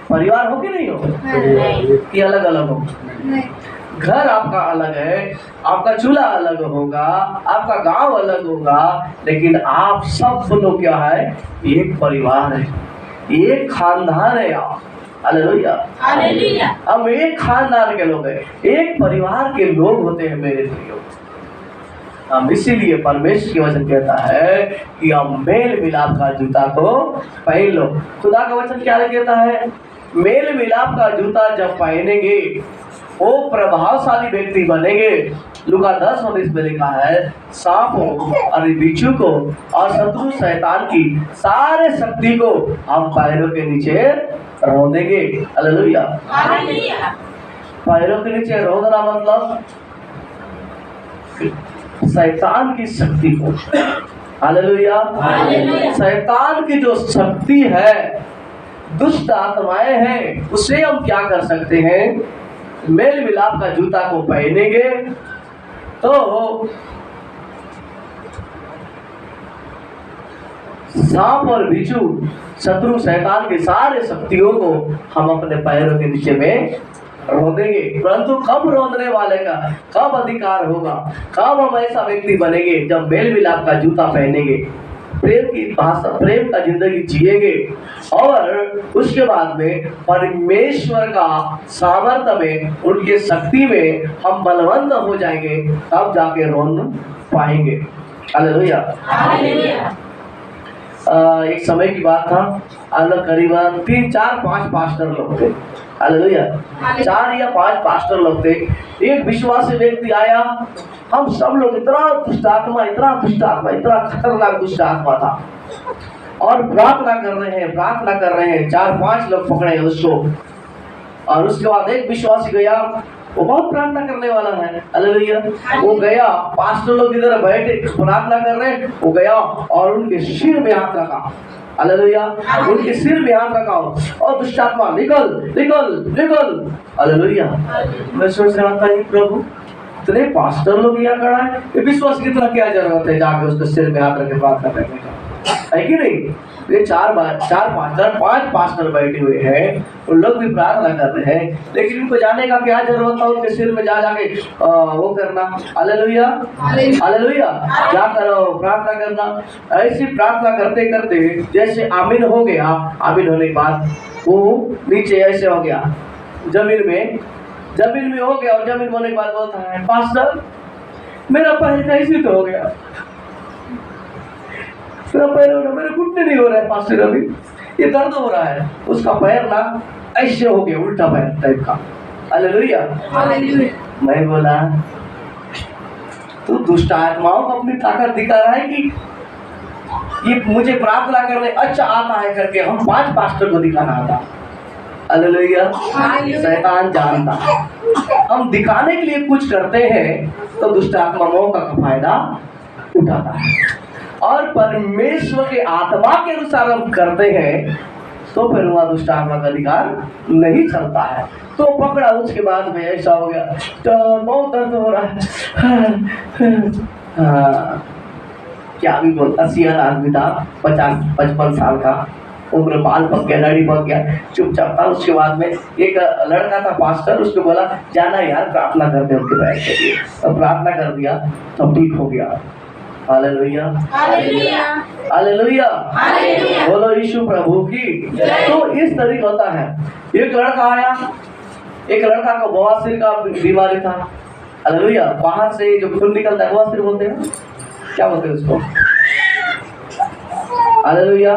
परिवार हो कि नहीं हो? कि अलग अलग हो? घर आपका अलग है, आपका चूल्हा अलग होगा, आपका गांव अलग होगा, लेकिन आप सब लोग क्या है? एक परिवार है, एक खानदान है आप। हालेलुया, हम एक खानदान के लोग हैं, एक परिवार के लोग होते हैं मेरे प्रियो। हम इसीलिए परमेश्वर की वचन कहता है कि हम मेल मिलाप का जूता को पहन लो। खुदा का वचन क्या कहता है? मेल मिलाप का जूता जब पहनेंगे वो प्रभावशाली व्यक्ति बनेंगे। लूका 10:19 में लिखा है, सांपों और बिच्छू को और शत्रु शैतान की सारे शक्ति को हम पैरों के नीचे रौंद देंगे। हालेलुया। पैरों के नीचे रौंदना मतलब शैतान की शक्ति को। हालेलुया। शैतान की जो शक्ति है, दुष्ट आत्माएं हैं, उसे हम क्या कर सकते हैं? मेल मिलाप का जूता को पहनेंगे तो सांप और बिच्छू शत्रु शैतान की सारे शक्तियों को हम अपने पैरों के नीचे में रौंदेंगे। परंतु कब रौंदने वाले का कब अधिकार होगा? कब हम ऐसा व्यक्ति बनेंगे? जब मेल मिलाप का जूता पहनेंगे, प्रेम की भाषा, प्रेम का जिंदगी जिएंगे और उसके बाद में परमेश्वर का सामर्थ्य में, उनके शक्ति में हम बलवंत हो जाएंगे, तब जाके रोन पाएंगे। हालेलुया। एक समय की बात था, अलग करीबन 3, 4, 5 पास्टर लोग थे। हालेलुया। 4 या 5 पास्टर लोग थे। एक विश्वासी व्यक्ति आया, हम सब लोग इतना दुष्ट आत्मा, इतना खतरनाक दुष्ट आत्मा था और प्रार्थना कर रहे हैं 4-5 लोग पकड़े उसको। और उसके बाद एक विश्वासी गया, वो बहुत प्रार्थना करने वाला है। हालेलुया। वो गया, पास्टर लोग इधर बैठे प्रार्थना कर रहे हैं, वो गया और उनके सिर में हाथ रखा। हालेलुया। उनके सिर में हाथ रखा और दुष्ट आत्मा निकल निकल निकल। हालेलुया। मैं सोच रहा था, प्रभु इतने पास्टर लोग यहाँ खड़ा है, ये विश्वास की तरह क्या जरूरत है जाके उसके सिर में हाथ रख के प्रार्थना करने का, है कि नहीं? ये 5 पास्टर बैठे हुए हैं, उन लोग भी प्रार्थना कर रहे हैं, लेकिन उनको जाने का क्या जरूरत था उनके सिर में जाके वो करना। हालेलुया। हालेलुया। क्या करो? प्रार्थना करना। ऐसी प्रार्थना करते करते जैसे आमीन हो गया, आमीन होने के बाद वो नीचे ऐसे हो गया, जमीन में हो गया। और जमीन होने के बाद बोलता है, पास्टर मेरा पैर कैसे तो हो गया, मेरा पैर हो रहा, मेरे घुटने नहीं हो रहा है पास्टर, अभी ये दर्द हो रहा है। उसका पैर ना ऐसे हो गया, उल्टा पैर टाइप का। हालेलुया। मैं बोला, तू दुष्ट आत्माओं को अपनी ताकत दिखा रहा है कि ये मुझे प्रार्थना करने अच्छा आता है करके हम 5 पास्टर को दिखाना आता। हालेलुया। शैतान जानता है हम दिखाने के लिए कुछ करते हैं तो दुष्ट आत्मा मौका का फायदा उठाता है, और परमेश्वर के आत्मा के अनुसार हम करते हैं तो फिर वह दुष्ट आत्मा का अधिकार नहीं चलता है। तो पकड़ा, उसके बाद में ऐसा हो गया तो बहुत दर्द हो रहा है। क्या भी बोलता, सियान आदमी था, 50-55 साल का उम्र, बाल पक गया, दाढ़ी पक गया, चुपचाप था। उसके बाद में एक लड़का था पास्टर, उसको बोला जाना यार प्रार्थना करते उनके बैठ के लिए। तो प्रार्थना कर दिया तो ठीक हो गया। हालेलुया। हालेलुया। बोलो यीशु प्रभु की। तो इस तरीके होता है। एक लड़का आया, एक लड़का को बवासीर का बीमारी था। हालेलुया। बाहर से जो खून निकलता है बवासीर बोलते हैं, क्या बोलते हैं उसको? हालेलुया।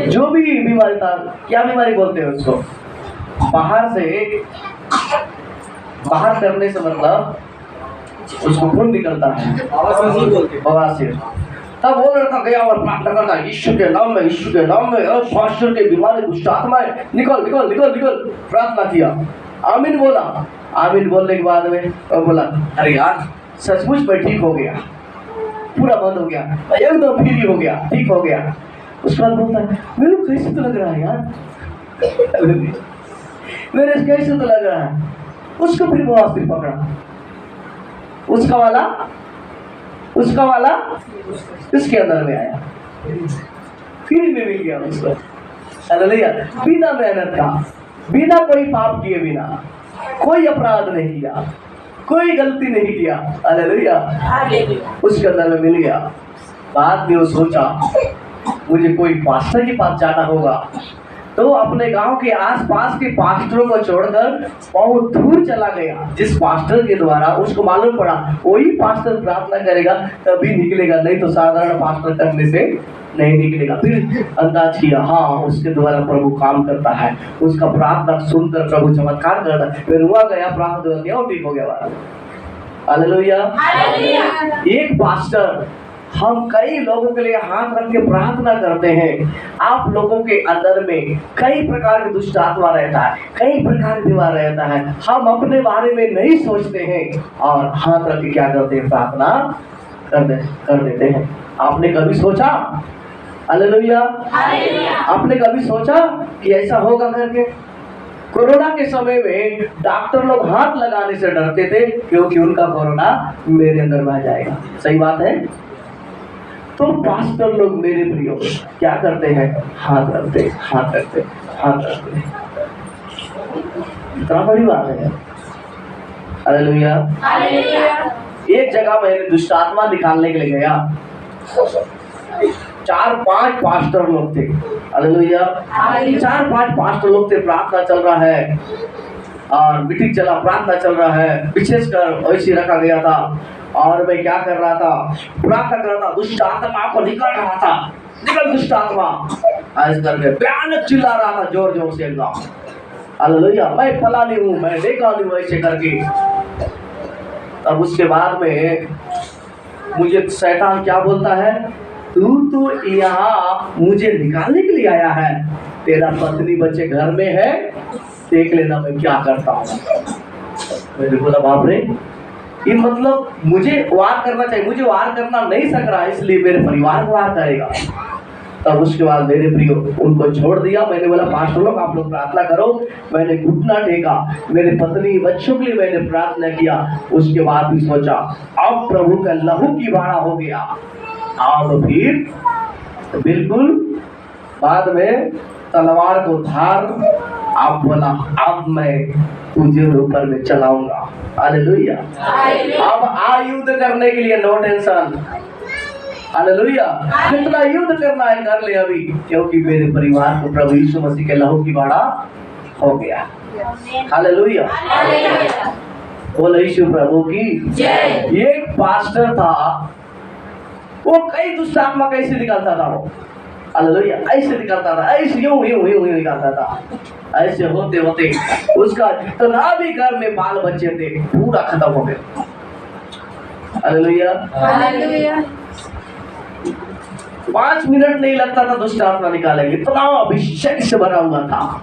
जो भी बीमारी था, क्या बीमारी बोलते हैं उसको? बाहर करने से मतलब उसको खून निकलता है, बवासीर। तब वो लड़का गया और प्रार्थना करता, यीशु के नाम में, यीशु के नाम में, और पास्टर के बीमारी दुष्ट आत्माएं निकल निकल निकल निकल। प्रार्थना किया, आमीन बोला। आमीन बोलने के बाद में बोला, अरे यार सचमुच में ठीक हो गया, पूरा बंद हो गया, एकदम फ्री हो गया, ठीक हो गया। उसके बाद बोलता है, मेरे को कैसे तो लग रहा है यार, मेरे कैसे तो लग रहा है। उसको फिर बवासीर पकड़ा, उसका वाला इसके अंदर में आया, फिर में मिल गया उसको। हालेलुया। बिना मेहनत का, बिना कोई पाप किए, बिना कोई अपराध नहीं किया, कोई गलती नहीं किया। हालेलुया। उसके अंदर में मिल गया। बाद में वो सोचा मुझे कोई पास्टर के पास जाना होगा, तो अपने गांव के आसपास के पास्टरों को छोड़कर बहुत दूर चला गया। जिस पास्टर के द्वारा उसको मालूम पड़ा वही पास्टर प्रार्थना करेगा तभी निकलेगा, नहीं तो साधारण पास्टर करने से नहीं निकलेगा। फिर अंदाज किया, हाँ उसके द्वारा प्रभु काम करता है, उसका प्रार्थना सुनकर प्रभु चमत्कार करता है। फिर हुआ गया, प्रार्थना किया और ठीक हो गया। हालेलुया। एक पास्टर हम कई लोगों के लिए हाथ रख के प्रार्थना करते हैं। आप लोगों के अंदर में कई प्रकार के दुष्ट आत्मा रहता है, कई प्रकार के बीमार रहता है। हम अपने बारे में नहीं सोचते हैं और हाथ रख के क्या करते हैं, प्रार्थना कर देते हैं। आपने कभी सोचा? हालेलुया। आपने कभी सोचा कि ऐसा होगा करके? कोरोना के समय में डॉक्टर लोग हाथ लगाने से डरते थे क्योंकि उनका कोरोना मेरे अंदर में आ जाएगा। सही बात है। तो पास्टर लोग मेरे प्रियो क्या करते हैं, हाथ रखते। इतना बड़ी बात है। हालेलुया। एक जगह मैंने दुष्ट आत्मा निकालने के लिए गया, 4-5 पास्टर लोग थे। हालेलुया। 4-5 पास्टर लोग थे, प्रार्थना चल रहा है और मीटिंग चला, प्रार्थना चल रहा है, विशेषकर ऐसे रखा गया था। और मैं क्या कर रहा था, प्रार्थना कर रहा था, दुष्ट आत्मा को निकल रहा था, निकल दुष्ट आत्मा ऐसे करके भयानक चिल्ला रहा था जोर जोर से एकदम। हालेलुया। मैं फलानी हूँ, मैं निकाली हूँ ऐसे करके। तब उसके बाद में मुझे शैतान क्या बोलता है, तू तो यहाँ मुझे निकालने के लिए आया है, तेरा पत्नी बच्चे घर में है, देख लेना मैं क्या करता हूँ। मैंने बोला बाप रे, ये मतलब मुझे वार करना चाहिए, मुझे वार करना नहीं सक रहा, इसलिए मेरे परिवार को वार करेगा। तब उसके बाद मेरे प्रियो उनको छोड़ दिया। मैंने बोला पास्टर लोग आप लोग प्रार्थना करो। मैंने घुटना टेका, मेरे पत्नी बच्चों के लिए मैंने प्रार्थना किया। उसके बाद भी सोचा अब प्रभु का लहू की बाड़ा हो गया। अब फिर बिल्कुल बाद में तलवार को धार, आप बोला अब मैं तुझे ऊपर में चलाऊंगा। हालेलुया। अब आ युद्ध करने के लिए नो टेंशन। हालेलुया। कितना युद्ध करना है कर ले अभी, क्योंकि मेरे परिवार को प्रभु यीशु मसीह के लहू की बाड़ा हो गया। हालेलुया। बोलो यीशु प्रभु की जय। एक पास्टर था, वो कई दुष्ट आत्मा कैसे निकालता था वो। हालेलुया। ऐसे निकालता था, ऐसे यूं निकालता था। ऐसे होते होते उसका जितना भी घर में बाल बच्चे थे पूरा खत्म हो गया। हालेलुया। 5 मिनट नहीं लगता था दुष्ट आत्मा निकालेंगे, इतना अभिषेक से भरा हुआ था,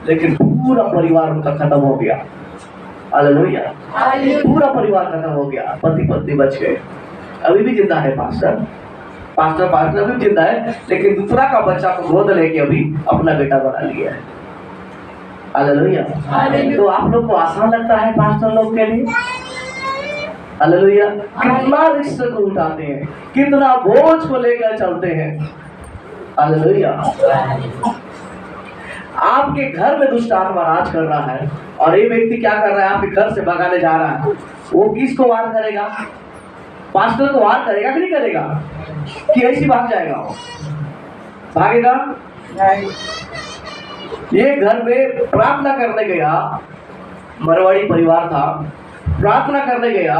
लेकिन पूरा परिवार उनका खत्म हो गया। हालेलुया। पूरा परिवार खत्म हो गया, पति पत्नी बच गए। अभी भी जिंदा है पास्टर भी जिंदा है, लेकिन दूसरा का बच्चा को गोद लेके अभी अपना बेटा बना लिया है। हालेलुया। तो आप लोग को आसान लगता है पास्टर लोग के लिए? हालेलुया। कितना रिस्क को उठाते हैं, कितना बोझ को लेकर चलते हैं। हालेलुया। आपके घर में दुष्ट आत्मा राज कर रहा है और ये व्यक्ति क्या कर रहा है, आपके घर से भगाने जा रहा है। वो किसको वार करेगा? पास्टर को वार करेगा कि नहीं करेगा? कि ऐसी भाग जाएगा? वो भागेगा नहीं। ये घर में प्रार्थना करने गया, मरवाड़ी परिवार था, प्रार्थना करने गया।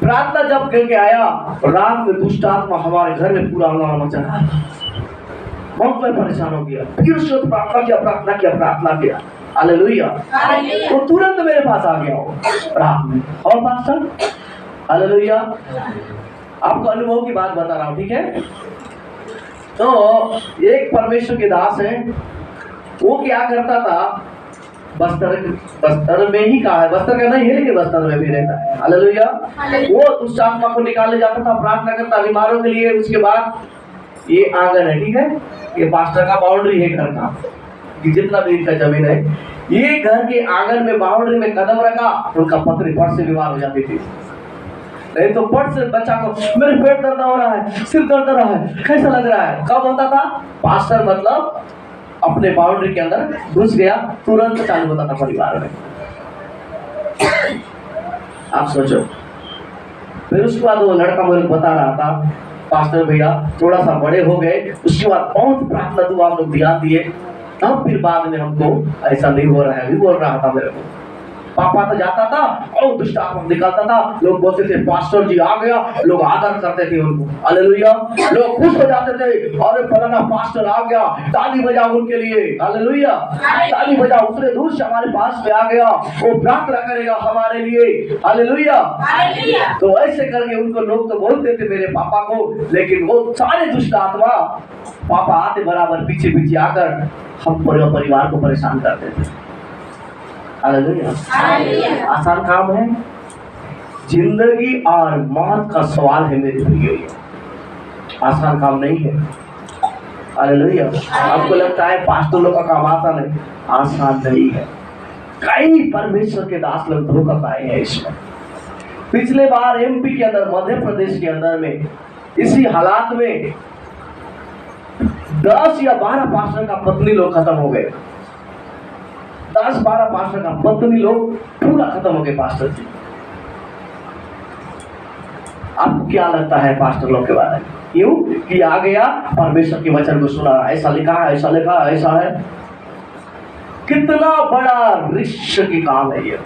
प्रार्थना जब करके आया, रात में दुष्ट आत्मा हमारे घर में पूरा हंगामा मचा, बहुत मैं परेशान हो गया। फिर उसने प्रार्थना किया। हालेलुया। वो तुरंत मेरे पास आ गया वो रात में। और पास्टर, हालेलुया, आपको अनुभव की बात बता रहा हूँ, ठीक है? तो एक परमेश्वर के दास है, वो क्या करता था, बस्तर में ही कहा है, बस्तर का नहीं है लेकिन बस्तर में भी रहता है। हालेलुया। वो दुष्ट आत्मा को निकालने जाता था, प्रार्थना करता बीमारों के लिए। उसके बाद ये आंगन है, ठीक है, ये पास्टर का बाउंड्री है घर का, कि जितना भी इनका जमीन है, ये घर के आंगन में बाउंड्री में कदम रखा, उनका पत्नी फट से बीमार हो जाती थी। नहीं तो फट से बच्चा को मेरे पेट दर्द हो रहा है, सिर दर्द हो रहा है, कैसा लग रहा है, कब होता था? पास्टर मतलब अपने बाउंड्री के अंदर घुस गया, तुरंत चालू होता था परिवार में। आप सोचो। फिर उसके बाद वो लड़का मुझे बता रहा था पास्टर भैया थोड़ा सा बड़े हो गए, उसके बाद बहुत प्रार्थना दुआ हम लोग ध्यान दिए, तब फिर बाद में हमको ऐसा नहीं हो रहा है। अभी बोल रहा था मेरे को, पापा तो जाता था और दुष्ट आत्मा निकलता था, लोग बोलते थे पास्टर जी आ गया, लोग आदर करते थे उनको, हालेलुया, लोग खुश हो जाते थे, अरे फलाना पास्टर आ गया, ताली बजाओ उनके लिए, हालेलुया, ताली बजाओ, उतने दूर से हमारे पास में आ गया, वो प्रार्थना करेगा हमारे लिए, हालेलुया। तो ऐसे करके उनको लोग तो बोलते थे मेरे पापा को, लेकिन वो सारे दुष्ट आत्मा पापा आते बराबर पीछे पीछे आकर हम पूरे परिवार को परेशान करते थे। हालेलुया। आसान काम है? जिंदगी और मौत का सवाल है मेरे प्रियो, आसान काम नहीं है। हालेलुया। आपको लगता है पास्टर लोग का काम आसान है? आसान नहीं है। कई परमेश्वर के दास लोग धोखा पाए हैं इसमें। पिछले बार एमपी के अंदर, मध्य प्रदेश के अंदर में इसी हालात में 10 या 12 पास्टर का पत्नी लोग खत्म हो गए। 10-12 पास्टर का पत्नी लोग पूरा खत्म हो गए पास्टर जी। आपको क्या लगता है पास्टर लोग के बारे में? क्यों कि आ गया, परमेश्वर के वचन को सुना, ऐसा लिखा है, ऐसा लिखा है, ऐसा है। कितना बड़ा रिश्त की काम है ये।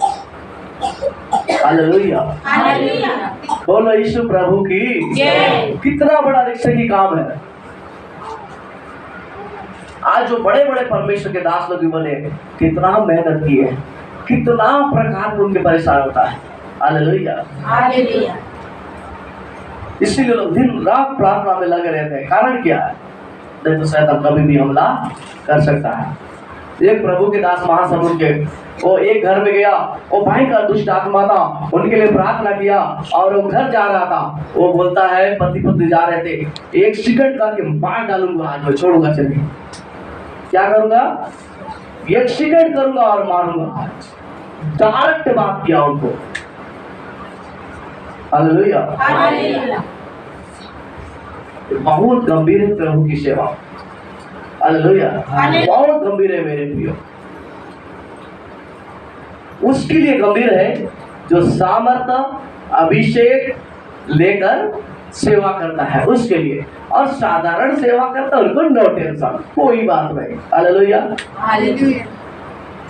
हालेलुया, बोलो यीशु प्रभु की जय। कितना बड़ा रिश्त की काम है। आज जो बड़े बड़े परमेश्वर के दास लोग भी बने, कितना मेहनत किए, कितना प्रकार उनके परेशान होता है। हालेलुया। इसीलिए लोग दिन रात प्रार्थना में लगे रहते हैं। कारण क्या है? नहीं तो शैतान कभी भी हमला कर सकता है। एक प्रभु के दास महासमुद्र के, वो एक घर में गया, वो भयंकर दुष्ट आत्मा था, उनके लिए प्रार्थना किया और वो घर जा रहा था। वो बोलता है, पति पत्नी जा रहे थे, एक सिकंड करके मार डालूंगा, आज मैं छोड़ूंगा, चलिए क्या करूंगा, एक सिकंड करूंगा और मारूंगा। डायरेक्ट बात किया उनको। हालेलुया। बहुत गंभीर है प्रभु की सेवा। हालेलुया, बहुत गंभीर है मेरे प्रियो। उसके लिए गंभीर है जो सामर्थ्य अभिषेक लेकर सेवा करता है, उसके लिए। और साधारण सेवा करता है उनको नो टेंशन, कोई बात नहीं। हालेलुया।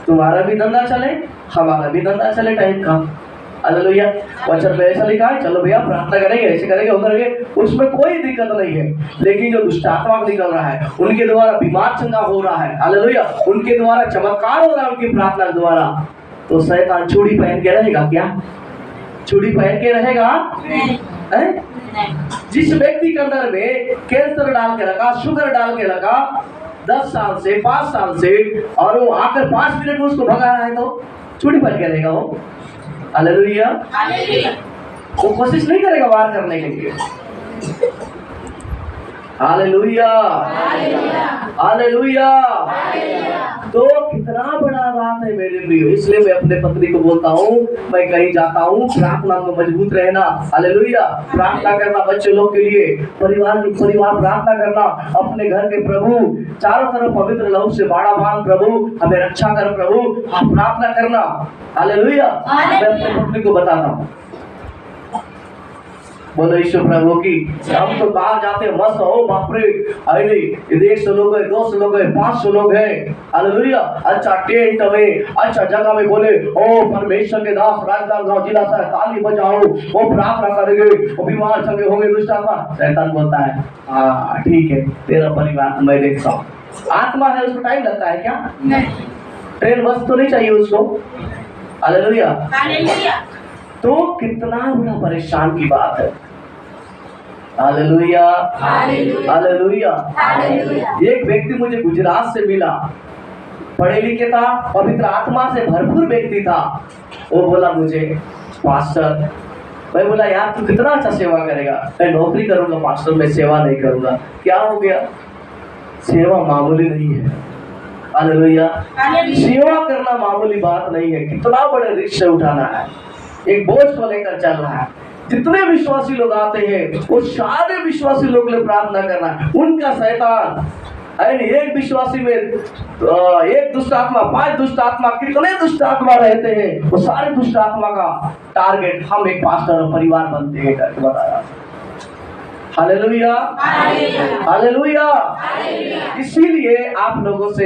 तुम्हारा भी धंधा चले, हमारा भी धंधा चले टाइप का। हालेलुया। वचन में ऐसा लिखा है, चलो भैया प्रार्थना करेंगे, ऐसे करेंगे, वो करेंगे, उसमें कोई दिक्कत नहीं है। लेकिन जो दुष्ट आत्मा निकल रहा है, उनके द्वारा बीमार चंगा हो रहा है, हालेलुया, उनके द्वारा चमत्कार हो रहा है उनकी प्रार्थना के द्वारा, तो शैतान चूड़ी पहन के रहेगा क्या? चूड़ी पहन के रहेगा? नहीं। जिस व्यक्ति के अंदर में कैंसर डाल के रखा, शुगर डाल के रखा 10 साल से, 5 साल से, और वो आकर 5 मिनट में उसको भगा रहा है, तो चूड़ी पहन के रहेगा वो। हालेलुया। वो कोशिश नहीं करेगा वार करने के लिए। Hallelujah, hallelujah. तो कितना बड़ा बात है मेरे प्रियो। इसलिए मैं अपने पत्नी को बोलता हूँ, मैं कहीं जाता हूँ, प्रार्थना में मजबूत रहना। हालेलुया। प्रार्थना करना बच्चे लोग के लिए, परिवार प्रार्थना करना, अपने घर के प्रभु चारों तरफ पवित्र लहू से बाड़ा बांध, प्रभु हमें रक्षा कर, प्रभु आप प्रार्थना करना। हालेलुया। मैं अपने पत्नी को बताता हूँ, बोलो ईश्वर प्रभु की। हम तो बाहर जाते मस्त हो, बाप रे, अरे 100 लोग है, 200 लोग है, 500 लोग है, हालेलुया, अच्छा टेंट में, अच्छा जगह में, बोले ओ परमेश्वर के दास राजनांदगांव जिला से ताली बजाओ, वो प्रार्थना करेंगे, वो बीमार चंगे होंगे दुष्ट आत्मा। शैतान बोलता है, हाँ ठीक है, तेरा परिवार मैं देखता हूँ। आत्मा है, उसको टाइम लगता है क्या? नहीं। ट्रेन बस तो नहीं चाहिए उसको। हालेलुया। तो कितना बड़ा परेशान की बात है। Hallelujah, hallelujah. एक व्यक्ति मुझे गुजरात से मिला, पढ़े लिखे था, पवित्र आत्मा से भरपूर व्यक्ति था। वो बोला मुझे, पास्टर, मैं बोला यार तू कितना अच्छा सेवा करेगा। मैं नौकरी करूंगा पास्टर, मैं सेवा नहीं करूंगा। क्या हो गया? सेवा मामूली नहीं है। हालेलुया। सेवा करना मामूली बात नहीं है। कितना बड़े रिस्क उठाना है, एक बोझ को लेकर चल रहा है। जितने विश्वासी लोग आते हैं, वो सारे विश्वासी लोग के लिए प्रार्थना करना। उनका शैतान एक विश्वासी में 1 दुष्ट आत्मा, 5 दुष्ट आत्मा, कितने दुष्ट आत्मा रहते हैं, वो सारे दुष्ट आत्मा का टारगेट हम एक पास्टर और परिवार बनते हैं करके बताया। Hallelujah, hallelujah. इसीलिए आप लोगों से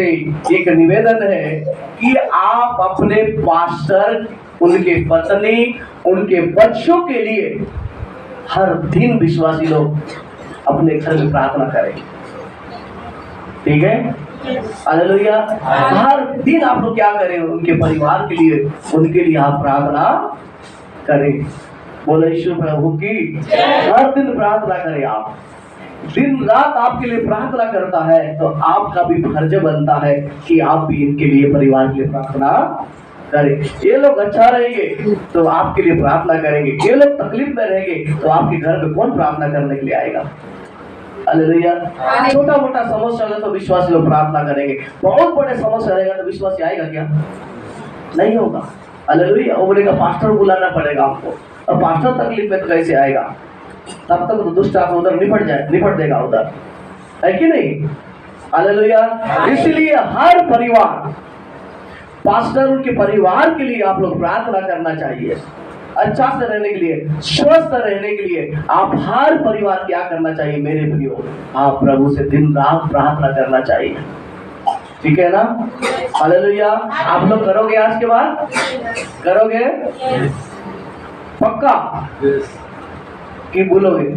एक निवेदन है कि आप अपने पास्टर, उनके पत्नी, उनके बच्चों के लिए हर दिन विश्वासी लोग अपने घर में प्रार्थना करें। ठीक है, हालेलुया। हर दिन आप लोग क्या करें, उनके परिवार के लिए, उनके लिए आप प्रार्थना करें। बोले यीशु प्रभु की हर दिन प्रार्थना करें। आप दिन रात आपके लिए प्रार्थना करता है तो आपका भी फर्ज बनता है कि आप भी इनके लिए, परिवार के लिए प्रार्थना करें। ये लोग अच्छा रहेंगे तो आपके लिए प्रार्थना करेंगे, ये लोग तकलीफ में रहेंगे तो आपके घर में कौन प्रार्थना करने के लिए आएगा? हालेलुया। छोटा मोटा समस्या होगा तो विश्वासी लोग प्रार्थना करेंगे, बहुत बड़े समस्या रहेगा तो विश्वासी आएगा क्या? नहीं होगा। हालेलुया। वो बोलेगा पास्टर बुलाना पड़ेगा आपको, और पास्टर तकलीफ में तो कैसे आएगा? तब तक तो दुष्ट आत्मा उधर निपट देगा उधर, है कि नहीं? हालेलुया। इसलिए हर परिवार, पास्टर, उनके परिवार के लिए आप लोग प्रार्थना करना चाहिए। अच्छा से रहने के लिए, स्वस्थ रहने के लिए आप हर परिवार क्या करना चाहिए मेरे प्रियो? आप प्रभु से दिन रात प्रार्थना करना चाहिए। ठीक है ना? हालेलुया। आप लोग करोगे? आज के बाद करोगे? पक्का कि बोलोगे?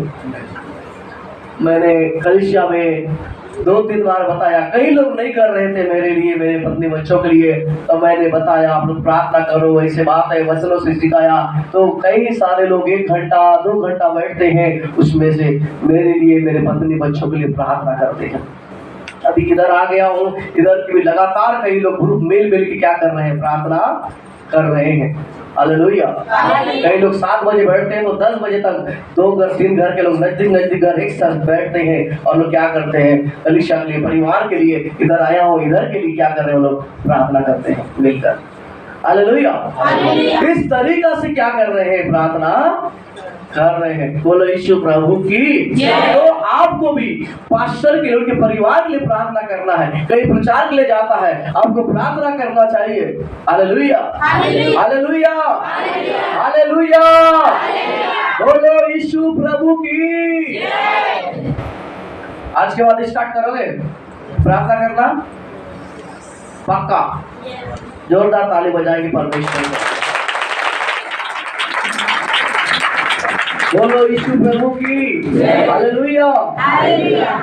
मैंने कलीसिया में 2-3 बार बताया, कई लोग नहीं कर रहे थे मेरे लिए, मेरे पत्नी बच्चों के लिए, तो मैंने बताया आप लोग प्रार्थना करो, ऐसे बात है, वचनों से सिखाया। तो कई सारे लोग 1 घंटा 2 घंटा बैठते हैं, उसमें से मेरे लिए, मेरे पत्नी बच्चों के लिए प्रार्थना करते हैं। अभी इधर आ गया हूँ, इधर की भी लगातार कई लोग ग्रुप मिल के क्या कर रहे हैं? प्रार्थना कर रहे हैं। हालेलुया। कई लोग 7 बजे बैठते हैं तो 10 बजे तक 2 घर 3 घर के लोग नजदीक घर एक साथ बैठते हैं, और लोग क्या करते हैं? कलीसिया के लिए, परिवार के लिए, इधर आया हो, इधर के लिए क्या कर रहे हैं? लोग प्रार्थना करते हैं मिलकर। हालेलुया। इस तरीका से क्या कर रहे हैं? प्रार्थना कर रहे हैं। बोलो यीशु प्रभु की। तो आपको भी पास्टर के लिए, उनके परिवार के लिए प्रार्थना करना है। कहीं प्रचार के लिए जाता है, आपको प्रार्थना करना चाहिए। Hallelujah, hallelujah, hallelujah. बोलो यीशु प्रभु की। आज के बाद स्टार्ट करोगे प्रार्थना करना? पक्का? जोरदार ताली बजाएंगे परमेश्वर को। बोलो यीशु प्रभु की। Hallelujah, hallelujah.